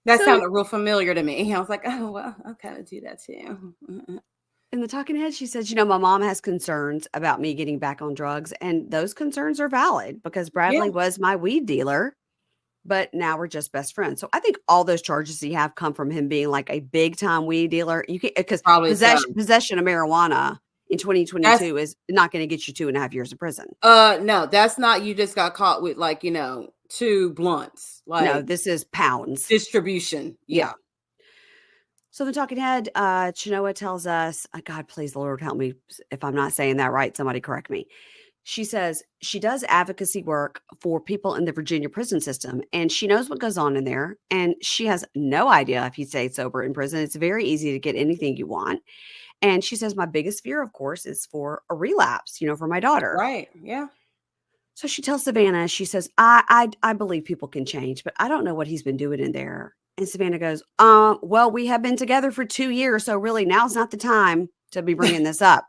That sounded real familiar to me. I was like, oh, well, I kind of do that too. In the talking head, she says, my mom has concerns about me getting back on drugs. And those concerns are valid because Bradley was my weed dealer. But now we're just best friends. So I think all those charges he have come from him being like a big time weed dealer. You can, because possession of marijuana in 2022 is not going to get you 2.5 years in prison. No, that's not. You just got caught with 2 blunts. No, this is pounds distribution. Yeah. So the talking head, Chenoa tells us, God, please, Lord, help me if I'm not saying that right. Somebody correct me. She says she does advocacy work for people in the Virginia prison system, and she knows what goes on in there. And she has no idea if you stay sober in prison. It's very easy to get anything you want. And she says, my biggest fear, of course, is for a relapse, for my daughter. Right. Yeah. So she tells Savannah, she says, I believe people can change, but I don't know what he's been doing in there. And Savannah goes, well, we have been together for 2 years. So really now's not the time to be bringing this up.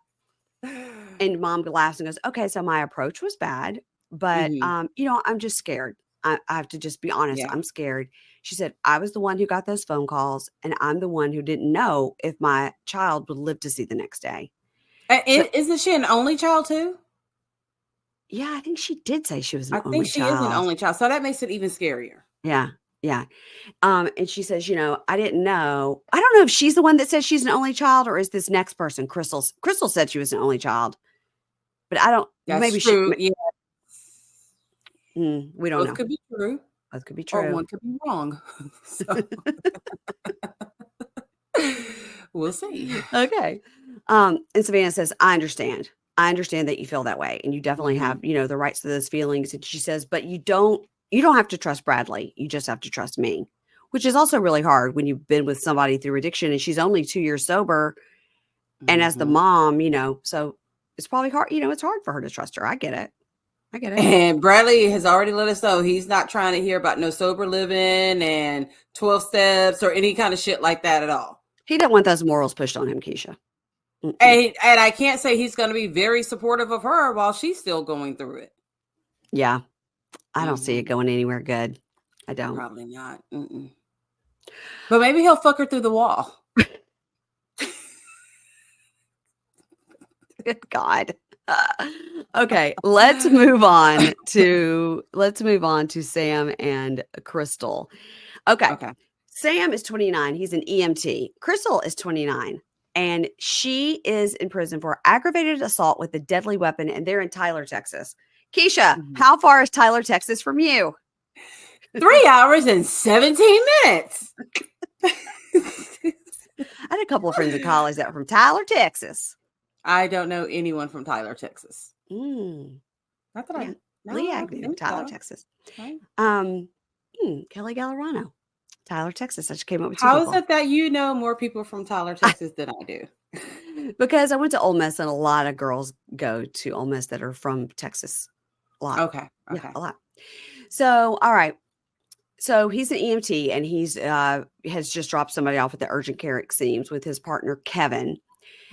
And mom laughs and goes, okay, so my approach was bad, but, I'm just scared. I have to just be honest. Yeah. I'm scared. She said, I was the one who got those phone calls, and I'm the one who didn't know if my child would live to see the next day. Isn't she an only child too? Yeah, I think she did say she was an I only think she child. is an only child. So that makes it even scarier. Yeah. Yeah. And she says, I didn't know. I don't know if she's the one that says she's an only child or is this next person. Krystal said she was an only child, but I don't, That's maybe true. we don't know. Both could be true. Both could be true. Or one could be wrong. We'll see. Okay. And Savannah says, I understand. I understand that you feel that way and you definitely have, the rights to those feelings. And she says, but you don't have to trust Bradley. You just have to trust me, which is also really hard when you've been with somebody through addiction and she's only 2 years sober. And as the mom, so it's probably hard, it's hard for her to trust her. I get it. And Bradley has already let us know he's not trying to hear about no sober living and 12 steps or any kind of shit like that at all. He doesn't want those morals pushed on him, Keisha. And I can't say he's going to be very supportive of her while she's still going through it. Yeah. I don't see it going anywhere good. I don't. Probably not. But maybe he'll fuck her through the wall. Good God. Okay, let's move on to Sam and Krystal. Okay. Sam is 29. He's an EMT. Krystal is 29. And she is in prison for aggravated assault with a deadly weapon, and they're in Tyler, Texas. Keisha, how far is Tyler, Texas from you? 3 hours and 17 minutes. I had a couple of friends in college that were from Tyler, Texas. I don't know anyone from Tyler, Texas. Not that I Lee Agnew, Tyler, Texas. Right. Kelly Gallerano, Tyler, Texas. I just came up with How is it that you know more people from Tyler, Texas than I do? Because I went to Ole Miss, and a lot of girls go to Ole Miss that are from Texas. A lot. Okay. Yeah, a lot. So, all right. So he's an EMT, and he's has just dropped somebody off at the urgent care, it seems, with his partner, Kevin.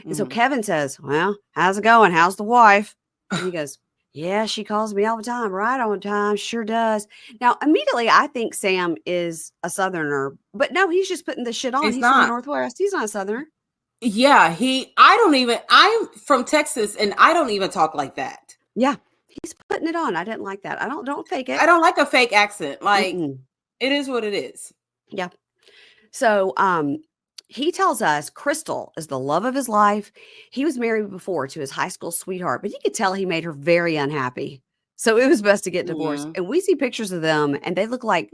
And so Kevin says, well, how's it going? How's the wife? And he goes, yeah, she calls me all the time. Right on time. Sure does. Now, immediately, I think Sam is a Southerner. But no, he's just putting the shit on. He's from the Northwest. He's not a Southerner. Yeah, I'm from Texas, and I don't even talk like that. Yeah, he's putting it on. I didn't like that. Don't fake it. I don't like a fake accent. Like, it is what it is. Yeah. So, he tells us Krystal is the love of his life. He was married before to his high school sweetheart, but you could tell he made her very unhappy. So it was best to get divorced. And we see pictures of them, and they look like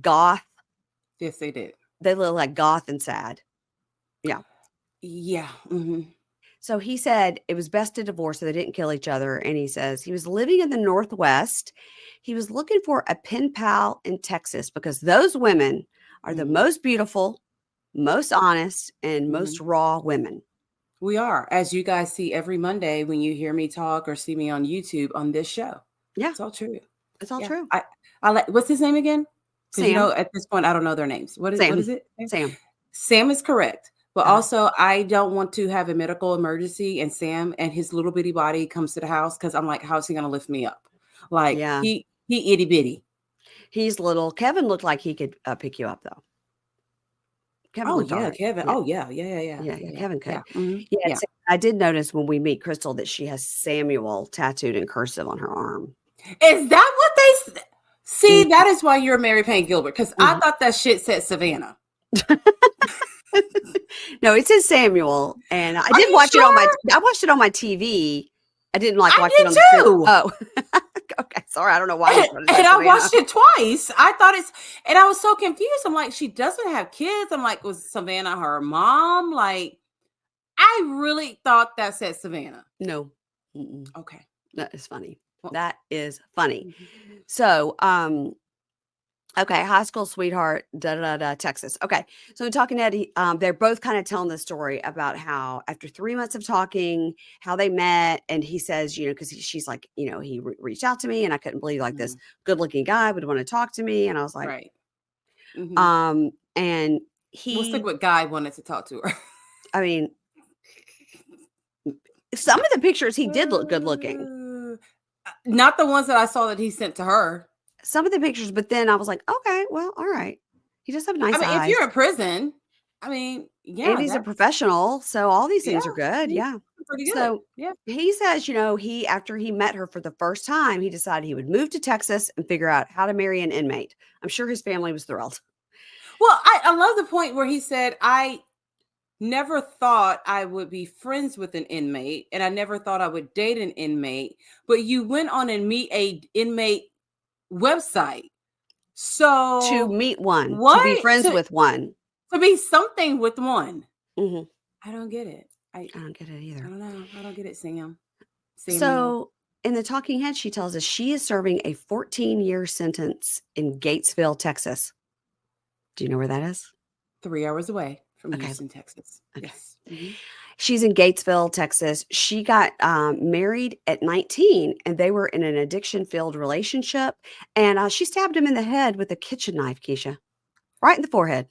goth. Yes, they did. They look like goth and sad. Yeah. Yeah. So he said it was best to divorce so they didn't kill each other. And he says he was living in the Northwest. He was looking for a pen pal in Texas because those women are the most beautiful, most honest, and most raw women. We are, as you guys see every Monday when you hear me talk or see me on YouTube on this show. Yeah, it's all true. It's all true. I like. What's his name again? Sam. At this point, I don't know their names. What is it? Sam. Sam is correct, but also I don't want to have a medical emergency and Sam and his little bitty body comes to the house because I'm like, how's he going to lift me up? Like, he itty bitty. He's little. Kevin looked like he could pick you up though. Kevin. Kevin. Yeah. Oh, yeah. Kevin could. Yeah. So I did notice when we meet Krystal that she has Samuel tattooed in cursive on her arm. Is that what they see? That is why you're Mary Payne Gilbert, because I thought that shit said Savannah. No, it says Samuel, and I did watch it on my. I watched it on my TV. I didn't watch it on the screen. Oh, okay. Sorry, I don't know why. And I watched it twice. I thought and I was so confused. I'm like, she doesn't have kids. I'm like, was Savannah her mom? Like, I really thought that said Savannah. No. Okay. That is funny. That is funny. So, okay, high school sweetheart, Texas. Okay, so we're talking to Eddie. They're both kind of telling the story about how after 3 months of talking, how they met, and he says, because she's like, he reached out to me, and I couldn't believe like this good-looking guy would want to talk to me, and I was like, right. And we'll stick with guy wanted to talk to her. I mean, some of the pictures he did look good-looking. Not the ones that I saw that he sent to her. some of the pictures, but then I was like, okay, well, all right. He does have nice eyes. If you're in prison, I mean, yeah. And he's a professional, so all these things are good. Yeah. Pretty good. So yeah. He says, after he met her for the first time, he decided he would move to Texas and figure out how to marry an inmate. I'm sure his family was thrilled. Well, I love the point where he said, I never thought I would be friends with an inmate, and I never thought I would date an inmate, but you went on and meet a inmate website. So to meet one, to be friends with one. To be something with one. Mm-hmm. I don't get it. I don't get it either. I don't know. I don't get it, Sam. So in the talking head, she tells us she is serving a 14-year sentence in Gatesville, Texas. Do you know where that is? 3 hours away from Houston, Texas. Okay. Yes. Mm-hmm. She's in Gatesville, Texas. She got married at 19, and they were in an addiction-filled relationship. And she stabbed him in the head with a kitchen knife, Keisha. Right in the forehead.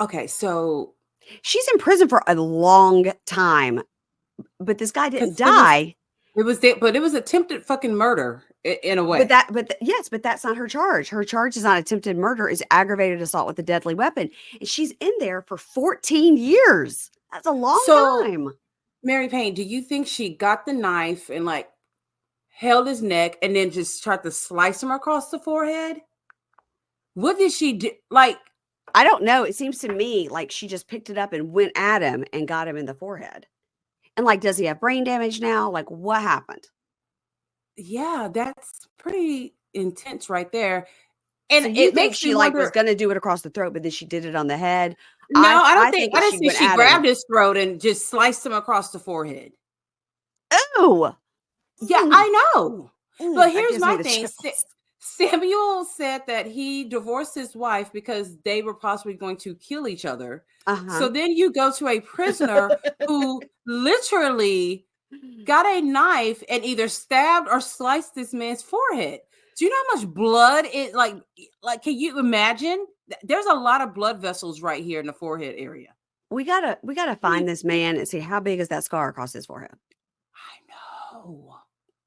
Okay, so she's in prison for a long time, but this guy didn't die. It was attempted fucking murder in a way. But that's not her charge. Her charge is not attempted murder; it's aggravated assault with a deadly weapon, and she's in there for 14 years. That's a long time. Mary Payne, do you think she got the knife and like held his neck and then just tried to slice him across the forehead? What did she do? Like, I don't know. It seems to me like she just picked it up and went at him and got him in the forehead. And like, does he have brain damage now? Like, what happened? Yeah, that's pretty intense right there. And so it makes she wonder, was going to do it across the throat, but then she did it on the head. No, I don't think. I didn't think she grabbed his throat and just sliced him across the forehead. Oh, yeah, I know. But here's my thing. Samuel said that he divorced his wife because they were possibly going to kill each other. So then you go to a prisoner who literally got a knife and either stabbed or sliced this man's forehead. Do you know how much blood it like can you imagine? There's a lot of blood vessels right here in the forehead area. We gotta find this man and see how big is that scar across his forehead. I know.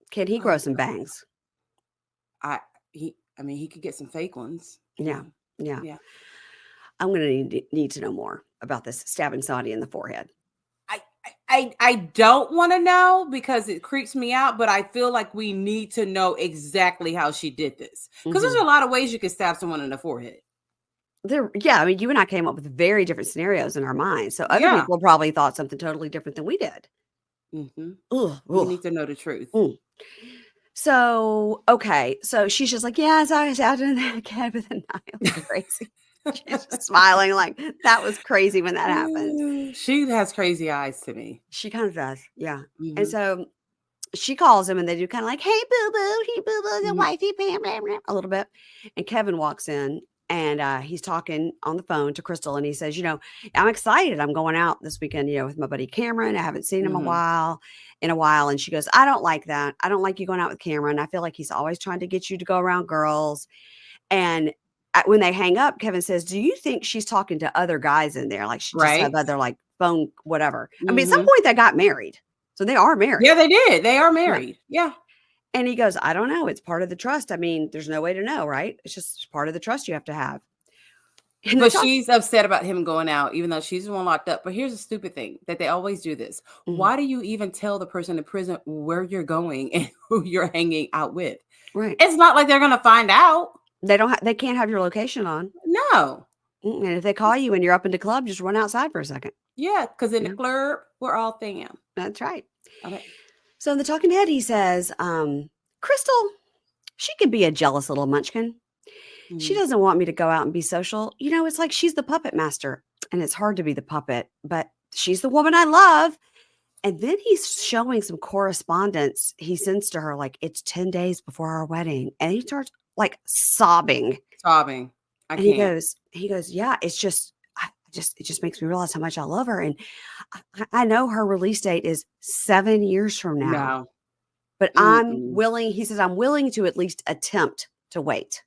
Can he grow some bangs? He could get some fake ones. Yeah. I'm gonna need to know more about this stabbing somebody in the forehead. I don't want to know because it creeps me out, but I feel like we need to know exactly how she did this because there's a lot of ways you can stab someone in the forehead. You and I came up with very different scenarios in our minds, so other people probably thought something totally different than we did. We need to know the truth. So, okay. So she's just like, yeah, so I was out in the head with a knife. Crazy. She's just smiling like that was crazy when that happened. She has crazy eyes to me. She kind of does. Yeah. And so she calls him and they do kind of like, hey, boo-boo, he boo-boo, the wifey, bam, bam, bam, a little bit. And Kevin walks in and he's talking on the phone to Krystal and he says, I'm excited. I'm going out this weekend, with my buddy Cameron. I haven't seen him in a while. And she goes, I don't like that. I don't like you going out with Cameron. I feel like he's always trying to get you to go around girls. And when they hang up, Kevin says, do you think she's talking to other guys in there? Like she just have other like phone, whatever. I mean, at some point they got married. So they are married. Yeah, they did. They are married. Yeah. And he goes, I don't know. It's part of the trust. I mean, there's no way to know, right? It's just part of the trust you have to have. But she's upset about him going out, even though she's the one locked up. But here's a stupid thing that they always do this. Why do you even tell the person in prison where you're going and who you're hanging out with? Right. It's not like they're going to find out. They can't have your location on. No. And if they call you and you're up in the club, just run outside for a second. Yeah, because in the club, we're all thin. That's right. Okay. So in the talking head, he says, Krystal, she could be a jealous little munchkin. She doesn't want me to go out and be social. It's like she's the puppet master and it's hard to be the puppet, but she's the woman I love. And then he's showing some correspondence he sends to her, like it's 10 days before our wedding. And he starts like sobbing. And he goes, yeah, it just makes me realize how much I love her. And I know her release date is 7 years from now. No. But I'm willing to at least attempt to wait.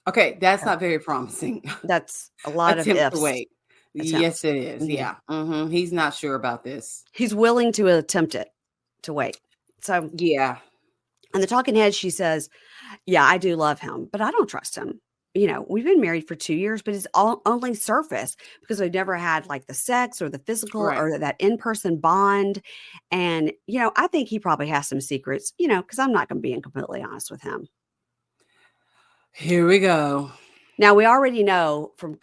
Okay, that's not very promising. That's a lot of ifs. To wait. Yes, it is. Yeah. He's not sure about this. He's willing to attempt it, to wait. So yeah. On the talking head, she says, yeah, I do love him, but I don't trust him. We've been married for 2 years, but it's all only surface because we've never had like the sex or the physical or that in-person bond. And, I think he probably has some secrets, because I'm not going to be completely honest with him. Here we go. Now, we already know from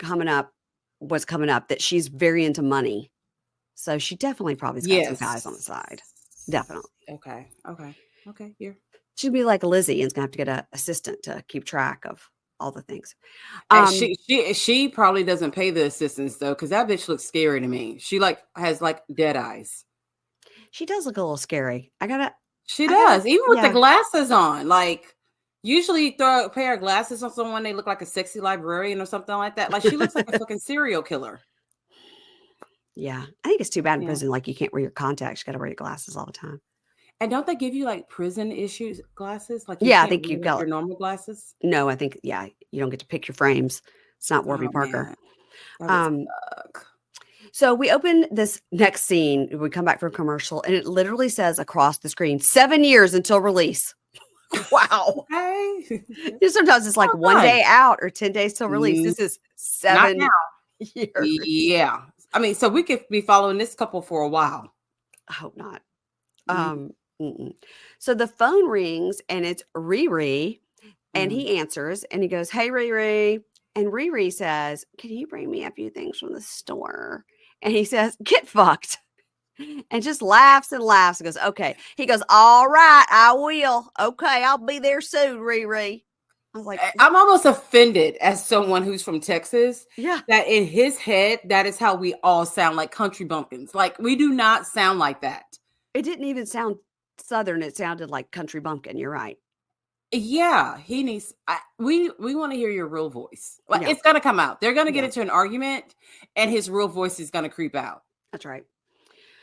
what's coming up that she's very into money. So she definitely probably's got some guys on the side. Definitely. Okay. Here. She'd be like Lizzie and is going to have to get an assistant to keep track of all the things. She probably doesn't pay the assistants though, because that bitch looks scary to me. She has dead eyes. She does look a little scary. She does, even with the glasses on. Like, usually you throw a pair of glasses on someone, they look like a sexy librarian or something like that. Like, she looks like a fucking serial killer. Yeah, I think it's too bad in prison. Like, you can't wear your contacts; you got to wear your glasses all the time. And don't they give you like prison issues glasses? Like, I think you've got your normal glasses. No, I think you don't get to pick your frames. It's not Warby Parker. So we open this next scene. We come back from commercial, and it literally says across the screen, 7 years until release. Wow. Okay. Sometimes it's like 1 day out or 10 days till release. This is 7 years. Yeah. I mean, so we could be following this couple for a while. I hope not. So the phone rings and it's Riri, and he answers and he goes, "Hey, Riri." And Riri says, "Can you bring me a few things from the store?" And he says, "Get fucked." And just laughs and laughs and goes, "Okay." He goes, "All right, I will. Okay, I'll be there soon, Riri." I was like, I'm almost offended as someone who's from Texas. Yeah. That in his head, that is how we all sound, like country bumpkins. Like, we do not sound like that. It didn't even sound Southern. It sounded like country bumpkin. You're right. Yeah, he needs. We want to hear your real voice. Like, it's gonna come out. They're gonna get into an argument, and his real voice is gonna creep out. That's right.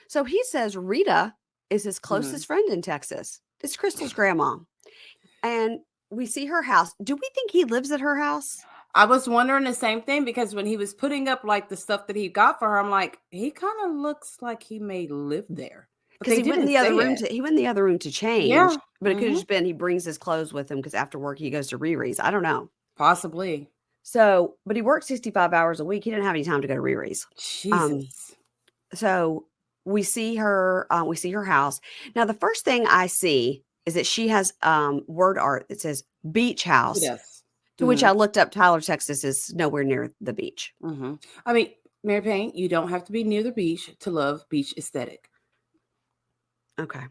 So he says Rita is his closest friend in Texas. It's Krystal's grandma, and we see her house. Do we think he lives at her house? I was wondering the same thing, because when he was putting up like the stuff that he got for her, I'm like, he kind of looks like he may live there. Because he went in the other room to change, but it could have just been he brings his clothes with him because after work he goes to Riri's. I don't know, possibly. So, but he worked 65 hours a week. He didn't have any time to go to Riri's. Jesus. So we see her house. Now, the first thing I see is that she has word art that says beach house. Yes. To which I looked up. Tyler, Texas is nowhere near the beach. I mean, Mary Payne, you don't have to be near the beach to love beach aesthetic. Okay,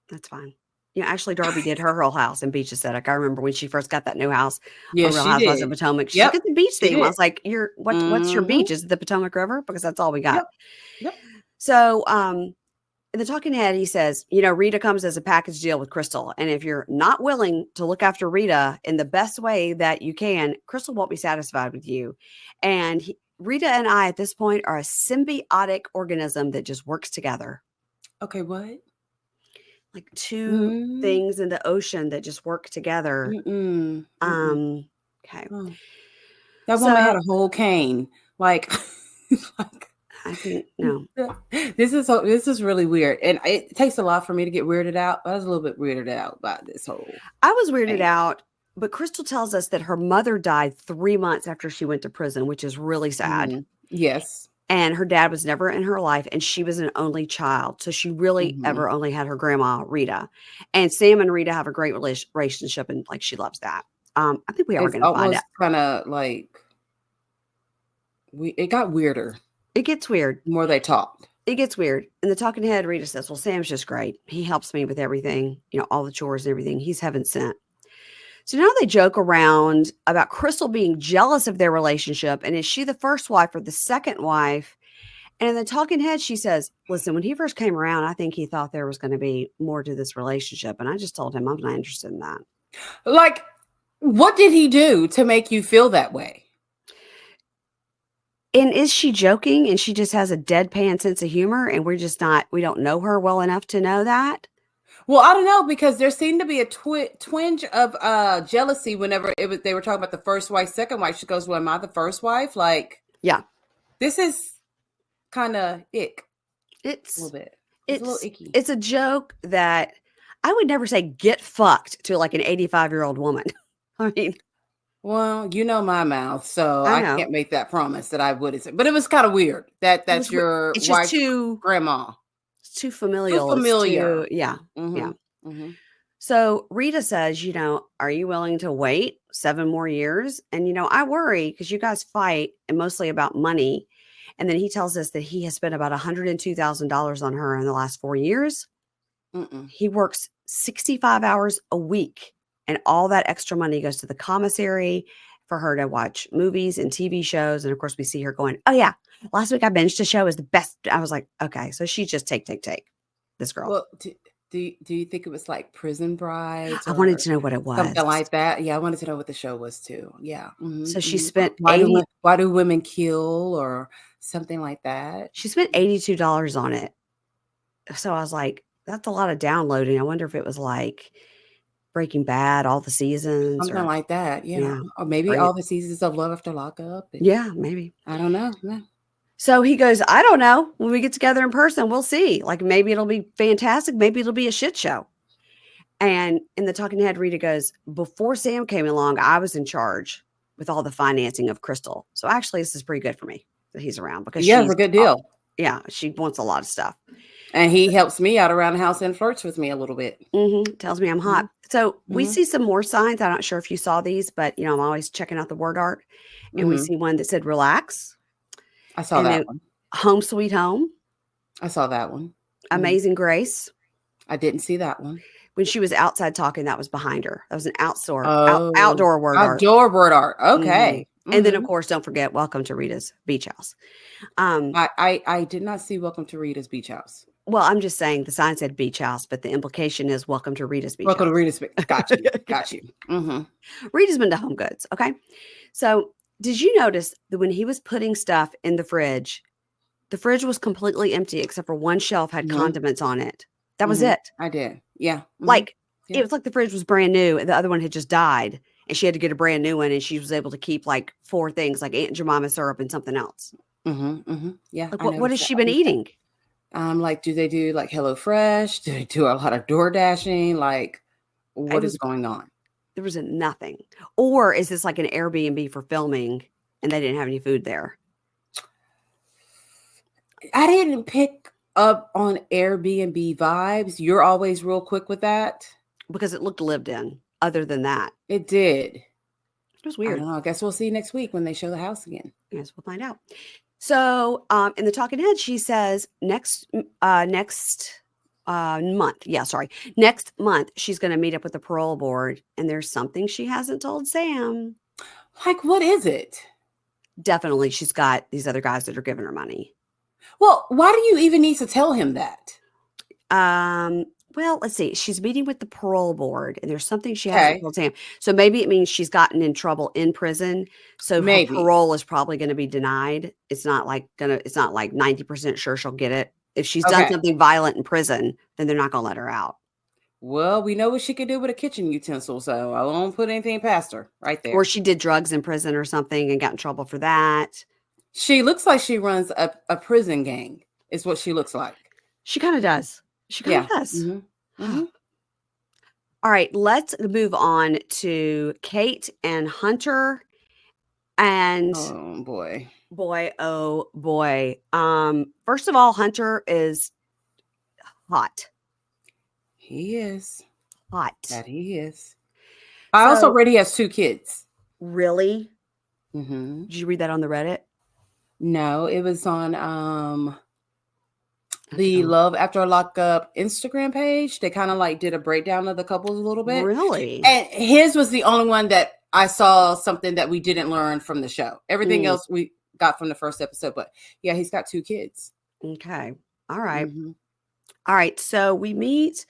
that's fine. Ashley Darby did her whole house in beach aesthetic. I remember when she first got that new house. Yeah, Real Housewives of Potomac. She looked at the beach theme. I was like, what's your beach? Is it the Potomac River? Because that's all we got. Yep. So in the talking head, he says, Rita comes as a package deal with Krystal. And if you're not willing to look after Rita in the best way that you can, Krystal won't be satisfied with you. And Rita and I at this point are a symbiotic organism that just works together. Okay, what? Like two things in the ocean that just work together. Okay. That woman had a whole cane. Like I think no. This is really weird, and it takes a lot for me to get weirded out. I was a little bit weirded out by this whole. I was weirded out, but Krystal tells us that her mother died 3 months after she went to prison, which is really sad. Yes. And her dad was never in her life, and she was an only child. So she really ever only had her grandma, Rita. And Sam and Rita have a great relationship, and like she loves that. I think we are going to find out. Kind of like it got weirder. It gets weird. The more they talked. It gets weird. In the talking head, Rita says, "Well, Sam's just great. He helps me with everything, all the chores and everything. He's heaven sent." So now they joke around about Krystal being jealous of their relationship. And is she the first wife or the second wife? And in the talking head, she says, "Listen, when he first came around, I think he thought there was going to be more to this relationship. And I just told him I'm not interested in that." Like, what did he do to make you feel that way? And is she joking and she just has a deadpan sense of humor and we don't know her well enough to know that? Well, I don't know, because there seemed to be a twinge of jealousy whenever they were talking about the first wife, second wife. She goes, "Well, am I the first wife?" Like, yeah, this is kind of ick. It's a little bit. It's a little icky. It's a joke that I would never say get fucked to like an 85-year-old woman. I mean, well, you know my mouth, so I can't make that promise that I would say. But it was kind of weird that's your wife's grandma. It's too familial. Too familiar. Yeah. So Rita says, are you willing to wait 7 more years? And, I worry because you guys fight and mostly about money. And then he tells us that he has spent about $102,000 on her in the last 4 years. He works 65 hours a week, and all that extra money goes to the commissary for her to watch movies and TV shows. And of course, we see her going, oh, yeah, last week I binged a show is the best. I was like, okay, so she just take. This girl. Well, do you think it was like Prison Brides? I wanted to know what it was. Something like that. Yeah, I wanted to know what the show was too. Yeah. So she spent why do women kill or something like that? She spent $82 on it. So I was like, that's a lot of downloading. I wonder if it was like Breaking Bad, all the seasons. Something like that. Yeah. Or maybe all the seasons of Love After Lockup. Yeah, maybe. I don't know. Yeah. So he goes, I don't know. When we get together in person, we'll see. Like, maybe it'll be fantastic. Maybe it'll be a shit show. And in the talking head, Rita goes, before Sam came along, I was in charge with all the financing of Krystal. So actually, this is pretty good for me that he's around because it's a good deal. She wants a lot of stuff. And he helps me out around the house and flirts with me a little bit. Tells me I'm hot. So we see some more signs. I'm not sure if you saw these, but, I'm always checking out the word art. And we see one that said relax. I saw that one. Home Sweet Home. I saw that one. Amazing Grace. I didn't see that one. When she was outside talking, that was behind her. That was an outdoor word art. Outdoor word art. Okay. And then, of course, don't forget, welcome to Rita's Beach House. I did not see Welcome to Rita's Beach House. Well, I'm just saying the sign said Beach House, but the implication is welcome to Rita's Beach House. Welcome to Rita's Beach. Got you. Rita's been to Home Goods. Okay. So did you notice that when he was putting stuff in the fridge was completely empty except for one shelf had condiments on it. That was it. I did. Yeah. Like it was like the fridge was brand new and the other one had just died and she had to get a brand new one and she was able to keep like 4 things like Aunt Jemima syrup and something else. Yeah. Like, what has she been eating? Like, do they do like HelloFresh? Do they do a lot of door dashing? Like, what is going on? There was nothing. Or is this like an Airbnb for filming and they didn't have any food there? I didn't pick up on Airbnb vibes. You're always real quick with that. Because it looked lived in. Other than that. It did. It was weird. I don't know. I guess we'll see next week when they show the house again. Yes, we'll find out. So in the talking head, she says next month. Yeah, sorry. Next month, she's going to meet up with the parole board. And there's something she hasn't told Sam. Like, what is it? Definitely, she's got these other guys that are giving her money. Well, why do you even need to tell him that? Well, let's see. She's meeting with the parole board, and there's something she hasn't told Sam. So maybe it means she's gotten in trouble in prison. So her parole is probably going to be denied. It's not like 90% sure she'll get it. If she's done something violent in prison, then they're not going to let her out. Well, we know what she could do with a kitchen utensil, so I won't put anything past her right there. Or she did drugs in prison or something and got in trouble for that. She looks like she runs a prison gang, is what she looks like. She kind of does. She kind of does. All right, let's move on to Kate and Hunter. And oh boy. First of all, Hunter is hot. He is hot. That he is. I also read he has 2 kids. Really? Did you read that on the Reddit? No, it was on the Love After Lockup Instagram page. They kind of like did a breakdown of the couples a little bit. Really? And his was the only one that I saw something that we didn't learn from the show. Everything else we got from the first episode. But yeah, he's got 2 kids. Okay. All right. All right. So we meet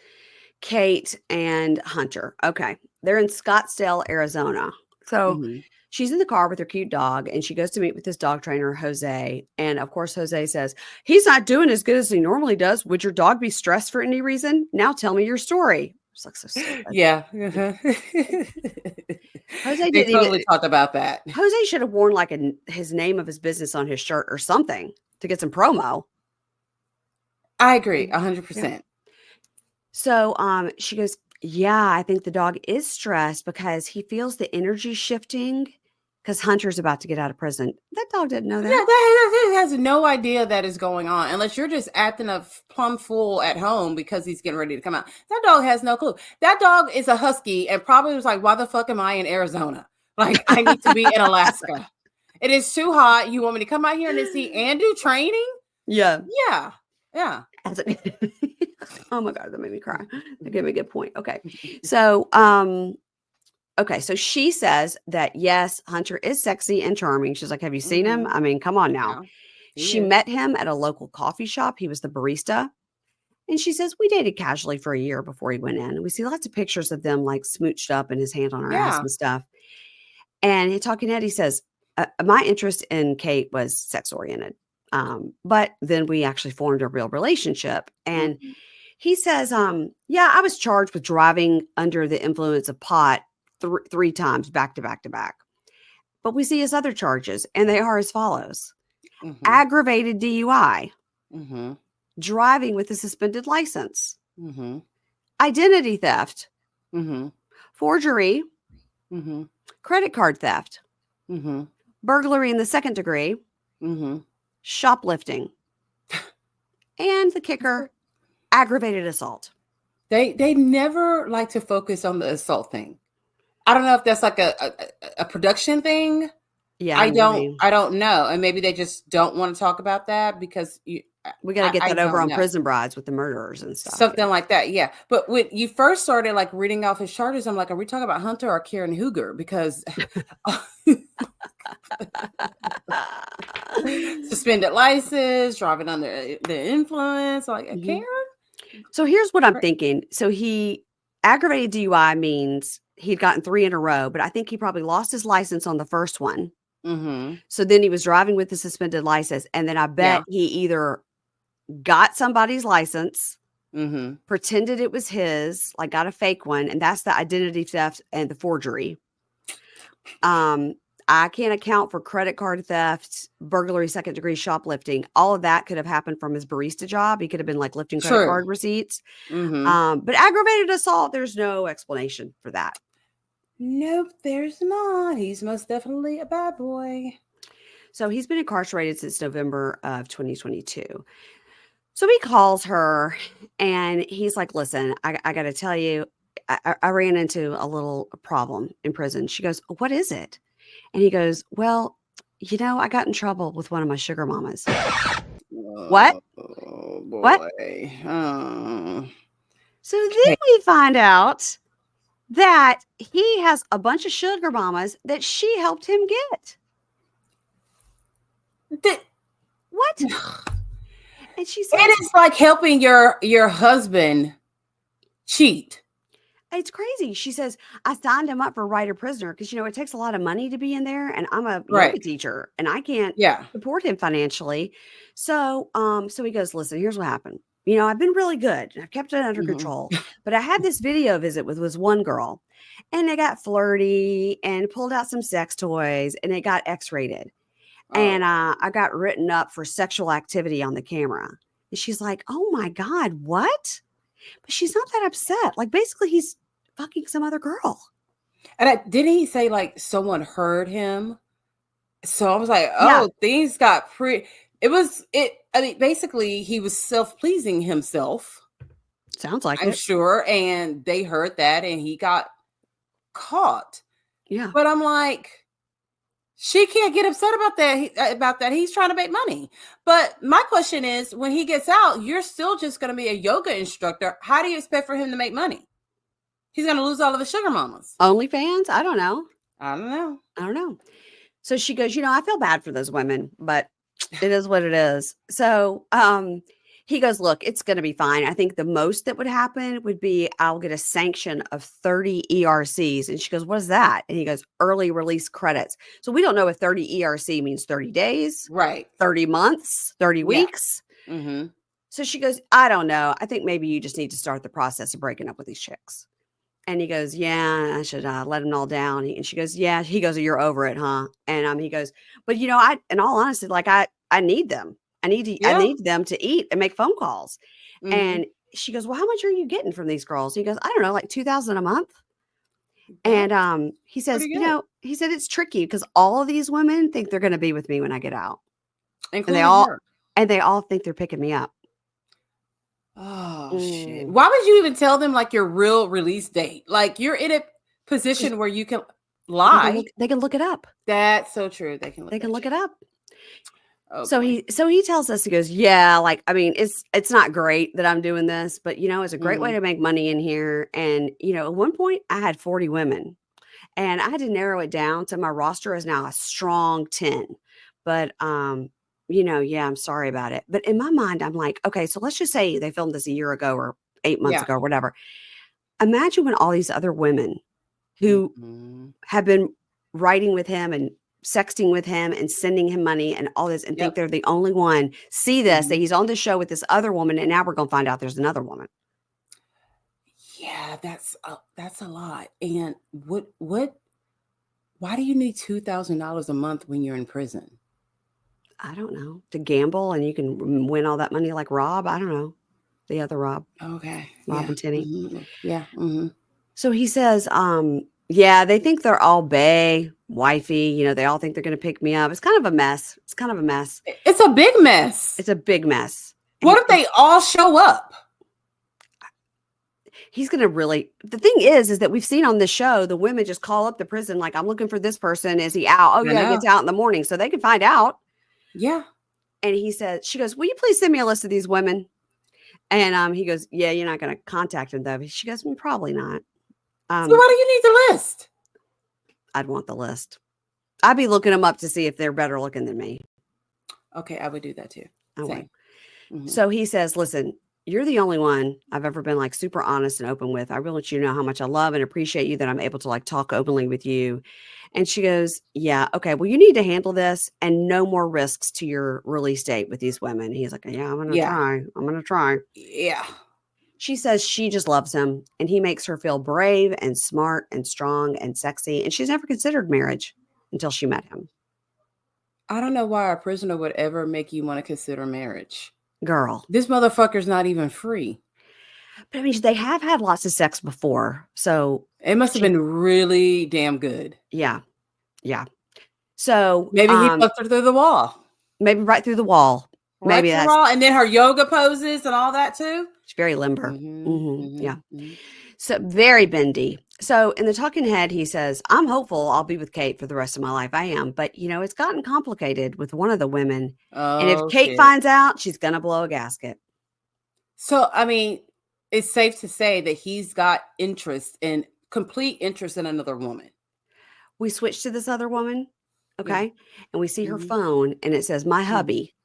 Kate and Hunter. Okay. They're in Scottsdale, Arizona. So she's in the car with her cute dog and she goes to meet with this dog trainer, Jose. And of course, Jose says, he's not doing as good as he normally does. Would your dog be stressed for any reason? Now tell me your story. It's like so stupid. Yeah. Jose they totally talked about that. Jose should have worn like his name of his business on his shirt or something to get some promo. I agree 100%. So she goes, yeah, I think the dog is stressed because he feels the energy shifting because Hunter's about to get out of prison. That dog didn't know that. Yeah, that has no idea that is going on unless you're just acting a plumb fool at home because he's getting ready to come out. That dog has no clue. That dog is a husky and probably was like, why the fuck am I in Arizona? Like, I need to be in Alaska. It is too hot. You want me to come out here in this heat and do training? Yeah. Yeah. Yeah. Oh my God, that made me cry. That gave me a good point. Okay. So, okay. So she says that yes, Hunter is sexy and charming. She's like, have you seen him? I mean, come on now. Yeah, she met him at a local coffee shop. He was the barista. And she says, we dated casually for a year before he went in. And we see lots of pictures of them like smooched up and his hand on her ass and stuff. And Talking Eddie says, my interest in Kate was sex oriented. But then we actually formed a real relationship. And he says, yeah, I was charged with driving under the influence of pot three times back to back to back. But we see his other charges, and they are as follows. Aggravated DUI, driving with a suspended license, identity theft, forgery, credit card theft, burglary in the second degree, shoplifting, and the kicker, aggravated assault. They never like to focus on the assault thing. I don't know if that's like a production thing. Yeah, I don't know, and maybe they just don't want to talk about that because we got to get that over on Prison Brides with the murderers and stuff. Something like that, yeah. But when you first started like reading off his charges, I'm like, are we talking about Hunter or Karen Hooger? Because suspended license, driving under the influence, like Karen. So here's what I'm thinking. So he aggravated DUI means he'd gotten 3 in a row, but I think he probably lost his license on the first one. So then he was driving with the suspended license. And then I bet he either got somebody's license, pretended it was his, like got a fake one. And that's the identity theft and the forgery. I can't account for credit card theft, burglary, second degree shoplifting. All of that could have happened from his barista job. He could have been like lifting credit card receipts. But aggravated assault, there's no explanation for that. Nope, there's not. He's most definitely a bad boy. So he's been incarcerated since November of 2022. So he calls her and he's like, listen, I got to tell you, I ran into a little problem in prison. She goes, what is it? And he goes, well, you know, I got in trouble with one of my sugar mamas. What? What? So then we find out that he has a bunch of sugar mamas that she helped him get. What? And she said, it is like helping your husband cheat. It's crazy. She says, I signed him up for writer prisoner because, you know, it takes a lot of money to be in there. And I'm a yoga teacher and I can't support him financially. So he goes, listen, here's what happened. You know, I've been really good. I've kept it under control. But I had this video visit with one girl and they got flirty and pulled out some sex toys and it got X-rated. And I got written up for sexual activity on the camera. And she's like, oh my God, what? But she's not that upset. Like basically he's fucking some other girl. And didn't he say like someone heard him? So I was like, oh, things got pretty. I mean, basically he was self-pleasing himself. Sounds like I'm sure. And they heard that and he got caught. Yeah. But I'm like, she can't get upset about that. He's trying to make money. But my question is, when he gets out, you're still just going to be a yoga instructor. How do you expect for him to make money? He's going to lose all of his sugar mamas. OnlyFans? I don't know. I don't know. So she goes, you know, I feel bad for those women, but it is what it is. So he goes, look, it's going to be fine. I think the most that would happen would be I'll get a sanction of 30 ERCs. And she goes, what is that? And he goes, early release credits. So we don't know if 30 ERC means 30 days, right? 30 months, 30 weeks. So she goes, I don't know. I think maybe you just need to start the process of breaking up with these chicks. And he goes, yeah, I should let them all down. And she goes, yeah. He goes, you're over it, huh? And he goes, but you know, in all honesty, like I need them. I need them to eat and make phone calls. And she goes, well, how much are you getting from these girls? He goes, I don't know, like $2,000 a month. And he says, he said it's tricky because all of these women think they're going to be with me when I get out, and they all think they're picking me up. Oh shit! Why would you even tell them like your real release date? Like you're in a position where you can lie. They can look it up. That's so true. They can look it up. Oh, so he tells us, he goes, yeah, like, I mean, it's not great that I'm doing this, but it's a great way to make money in here. And, at one point I had 40 women and I had to narrow it down to my roster is now a strong 10, but, yeah, I'm sorry about it. But in my mind, I'm like, okay, so let's just say they filmed this a year ago or 8 months ago or whatever. Imagine when all these other women who have been writing with him and sexting with him and sending him money and all this and think they're the only one, see this, that he's on the show with this other woman, and now we're going to find out there's another woman. Yeah, that's a lot. And why do you need $2,000 a month when you're in prison? I don't know. To gamble and you can win all that money like Rob. I don't know. The other Rob. Okay. Rob and Tinny. Mm-hmm. Yeah. So he says, yeah, they think they're all bae, wifey. They all think they're going to pick me up. It's kind of a mess. It's a big mess. It's a big mess. What if they all show up? He's going to the thing is that we've seen on this show, the women just call up the prison. Like, I'm looking for this person. Is he out? Oh yeah, he gets out in the morning. So they can find out. Yeah. And she goes, will you please send me a list of these women? And he goes, yeah, you're not going to contact them though. She goes, probably not. So why do you need the list? I'd want the list. I'd be looking them up to see if they're better looking than me. Okay, I would do that too. Okay. So he says, listen, you're the only one I've ever been like super honest and open with. I really want you to know how much I love and appreciate you, that I'm able to like talk openly with you. And she goes, yeah, okay, well, you need to handle this and no more risks to your release date with these women. He's like, yeah, I'm going to try. Yeah. She says she just loves him and he makes her feel brave and smart and strong and sexy. And she's never considered marriage until she met him. I don't know why a prisoner would ever make you want to consider marriage. Girl. This motherfucker's not even free. But I mean, they have had lots of sex before. So it must have been really damn good. Yeah. Yeah. So maybe he fucked her through the wall. Maybe right through the wall. Maybe that's all, and then her yoga poses and all that too. She's very limber. Yeah. So very bendy. So in the talking head, he says, I'm hopeful I'll be with Kate for the rest of my life. I am. But, it's gotten complicated with one of the women. And if Kate finds out, she's going to blow a gasket. So, I mean, it's safe to say that he's got complete interest in another woman. We switch to this other woman. Okay. And we see her phone and it says, my hubby.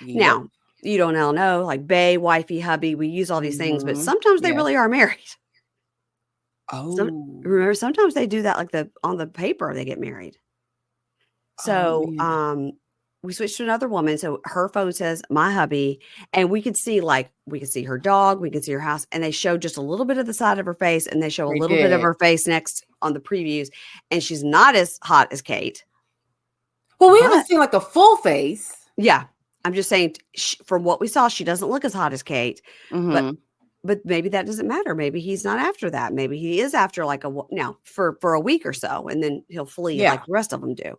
Now, you don't all know, like bae, wifey, hubby, we use all these things, but sometimes they really are married. Oh, remember, sometimes they do that, like on the paper, they get married. So, we switched to another woman. So her phone says my hubby, and we could see her dog, we could see her house, and they show just a little bit of the side of her face, and they show a little bit of her face next on the previews, and she's not as hot as Kate. Well, we haven't seen like a full face. Yeah. I'm just saying, from what we saw, she doesn't look as hot as Kate, but maybe that doesn't matter. Maybe he's not after that. Maybe he is after for a week or so, and then he'll flee like the rest of them do.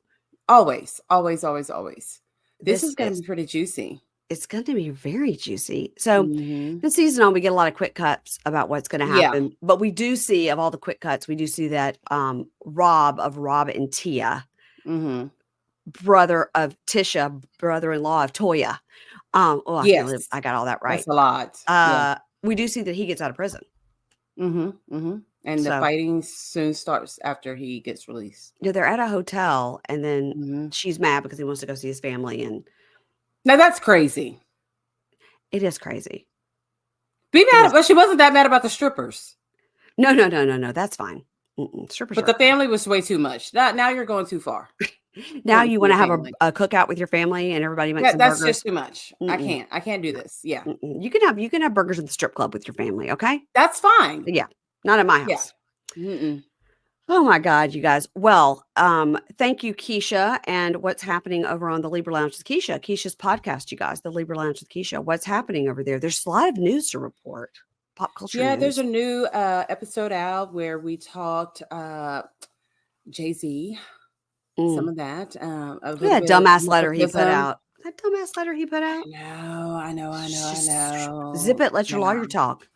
Always. This is going to be pretty juicy. It's going to be very juicy. So this season on, we get a lot of quick cuts about what's going to happen. Yeah. But we do see, of all the quick cuts, we do see that Rob and Tia, brother of Tisha, brother-in-law of Toya. Yes. I got all that right. That's a lot. We do see that he gets out of prison. And the fighting soon starts after he gets released. Yeah, they're at a hotel, and then she's mad because he wants to go see his family. And now that's crazy. It is crazy. Be mad, but she wasn't that mad about the strippers. No. That's fine. Strippers, but the family was way too much. Now you're going too far. Now you want to have a cookout with your family and everybody makes some burgers. That's just too much. I can't do this. Yeah. You can have burgers at the strip club with your family. Okay. That's fine. Yeah. Not at my house. Yeah. Oh my God, you guys. Well, thank you, Keisha. And what's happening over on the Libra Lounge with Keisha? Keisha's podcast, you guys, the Libra Lounge with Keisha. What's happening over there? There's a lot of news to report. Pop culture news. There's a new episode out where we talked Jay-Z, some of that. That dumbass letter he put out. That dumbass letter he put out. I know. Zip it. Let your lawyer talk.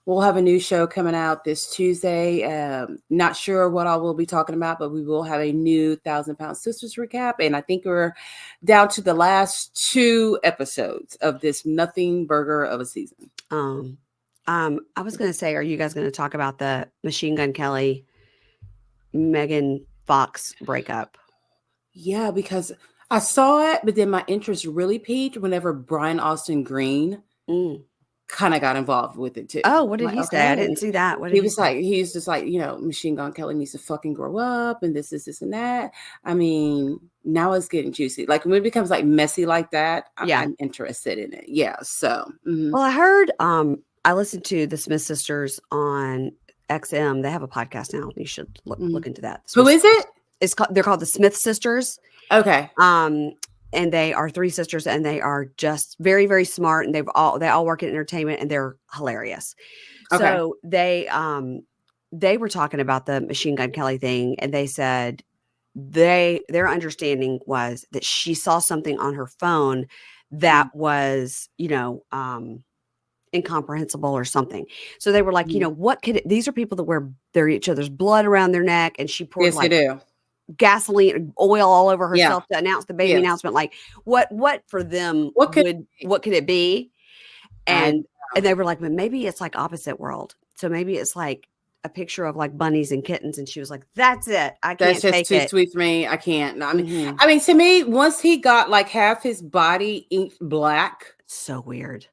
We'll have a new show coming out this Tuesday. Not sure what I will be talking about, but we will have a new 1,000 Pound Sisters recap. And I think we're down to the last 2 episodes of this nothing burger of a season. I was going to say, are you guys going to talk about the Machine Gun Kelly, Megan Fox breakup? Yeah, because I saw it, but then my interest really peaked whenever Brian Austin Green kind of got involved with it too. Oh, what did he say? I didn't see that. What did he say? He's just like, Machine Gun Kelly needs to fucking grow up and this and that. I mean, now it's getting juicy. Like when it becomes like messy like that, I'm interested in it. Yeah. So, Well, I heard, I listened to the Smith Sisters on XM. They have a podcast now. You should look into that. Who is it? They're called the Smith Sisters. Okay. And they are 3 sisters, and they are just very, very smart, and they all work in entertainment, and they're hilarious. Okay. So they were talking about the Machine Gun Kelly thing, and they said their understanding was that she saw something on her phone that was, incomprehensible or something. So they were like, what could it, these are people that wear each other's blood around their neck, and she poured they do. Gasoline, oil all over herself to announce the baby announcement. Like what for them, what could it be? And they were like, but maybe it's like opposite world. So maybe it's like a picture of like bunnies and kittens. And she was like, that's it. I can't take it. That's just too sweet for me. I can't. I mean, to me, once he got like half his body inked black. So weird.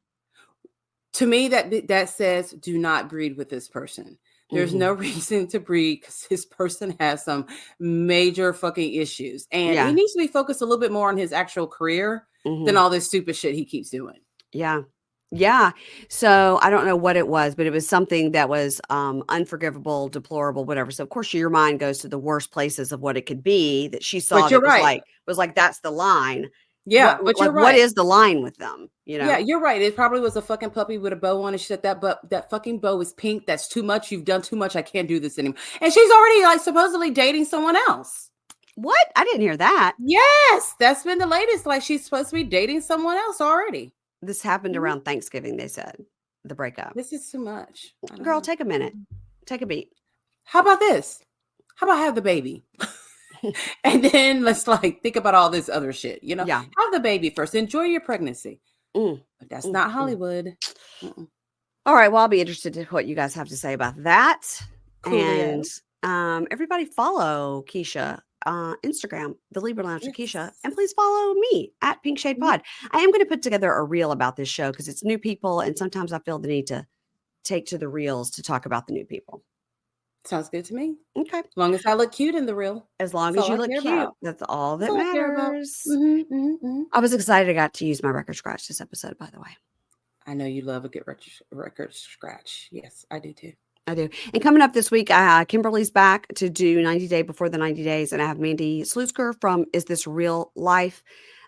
To me, that says do not breed with this person. There's no reason to breed because this person has some major fucking issues. And he needs to be focused a little bit more on his actual career than all this stupid shit he keeps doing. Yeah. Yeah. So I don't know what it was, but it was something that was unforgivable, deplorable, whatever. So of course your mind goes to the worst places of what it could be that she saw. But you're right. Was like, that's the line. Yeah, but you're right. What is the line with them? Yeah, you're right. It probably was a fucking puppy with a bow on it. She said that fucking bow is pink. That's too much. You've done too much. I can't do this anymore. And she's already like supposedly dating someone else. What? I didn't hear that. Yes, that's been the latest. Like she's supposed to be dating someone else already. This happened around Thanksgiving, they said, the breakup. This is too much. Girl, take a minute. Take a beat. How about this? How about have the baby? And then let's like think about all this other shit, have the baby first, enjoy your pregnancy. But that's not Hollywood. All right. Well, I'll be interested in what you guys have to say about that. Cool. And everybody follow Keisha Instagram, the Libra Lounge with Keisha, and please follow me at Pink Shade Pod. I am going to put together a reel about this show because it's new people, and sometimes I feel the need to take to the reels to talk about the new people. Sounds good to me. Okay. As long as I look cute in the reel. As long as you look cute. That's all that matters. I was excited I got to use my record scratch this episode, by the way. I know you love a good record scratch. Yes, I do too. I do. And coming up this week, Kimberly's back to do 90 Day Before the 90 Days. And I have Mandy Slutzker from Is This Real Life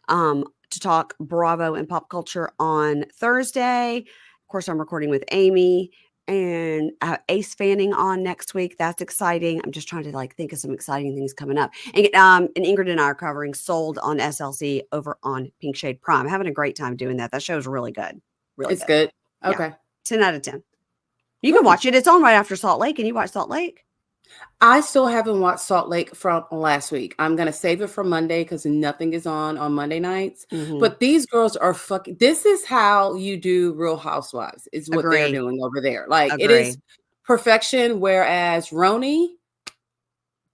to talk Bravo and pop culture on Thursday. Of course, I'm recording with Amy. And Ace Fanning on next week. That's exciting. I'm just trying to think of some exciting things coming up. And Ingrid and I are covering Sold on SLC over on Pink Shade Prime. Having a great time doing that. That show is really good. Really good. Okay. Yeah. 10 out of 10. You can watch it. It's on right after Salt Lake. Can you watch Salt Lake? I still haven't watched Salt Lake from last week. I'm going to save it for Monday because nothing is on Monday nights. But these girls are fucking, this is how you do Real Housewives is what they're doing over there. Like it is perfection. Whereas Roni,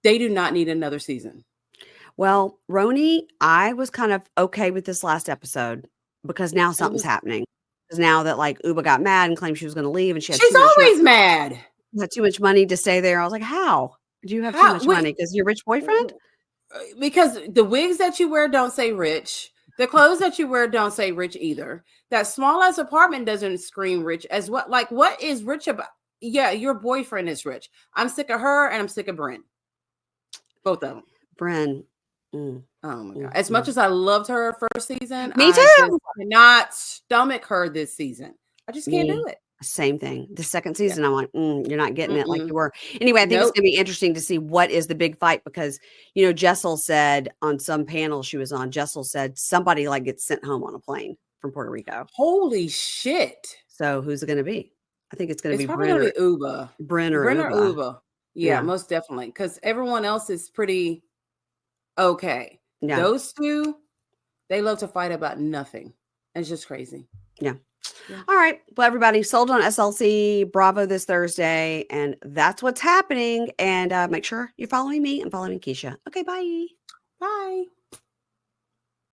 they do not need another season. Well, Roni, I was kind of okay with this last episode because now something's happening. Because now that Uba got mad and claimed she was going to leave and she's always mad. Had too much money to stay there. I was like, how? Do you have too much money? Because your rich boyfriend? Because the wigs that you wear don't say rich. The clothes that you wear don't say rich either. That small ass apartment doesn't scream rich as what? Like, what is rich about? Yeah, your boyfriend is rich. I'm sick of her and I'm sick of Bryn. Both of them. Bryn. Oh my God. As much as I loved her first season, Me too. I just cannot stomach her this season. I just can't do it. Same thing. The second season, I'm like, you're not getting it like you were. Anyway, I think it's going to be interesting to see what is the big fight because, you know, Jessel said on some panel she was on, Jessel said somebody like gets sent home on a plane from Puerto Rico. Holy shit. So who's it going to be? I think it's going to be probably going to be Uba. Bryn or Uba. Yeah, most definitely. Because everyone else is pretty okay. Yeah. Those two, they love to fight about nothing. It's just crazy. Yeah. All right. Well, everybody, sold on SLC Bravo this Thursday. And that's what's happening. And make sure you're following me and following Keisha. Okay, bye. Bye.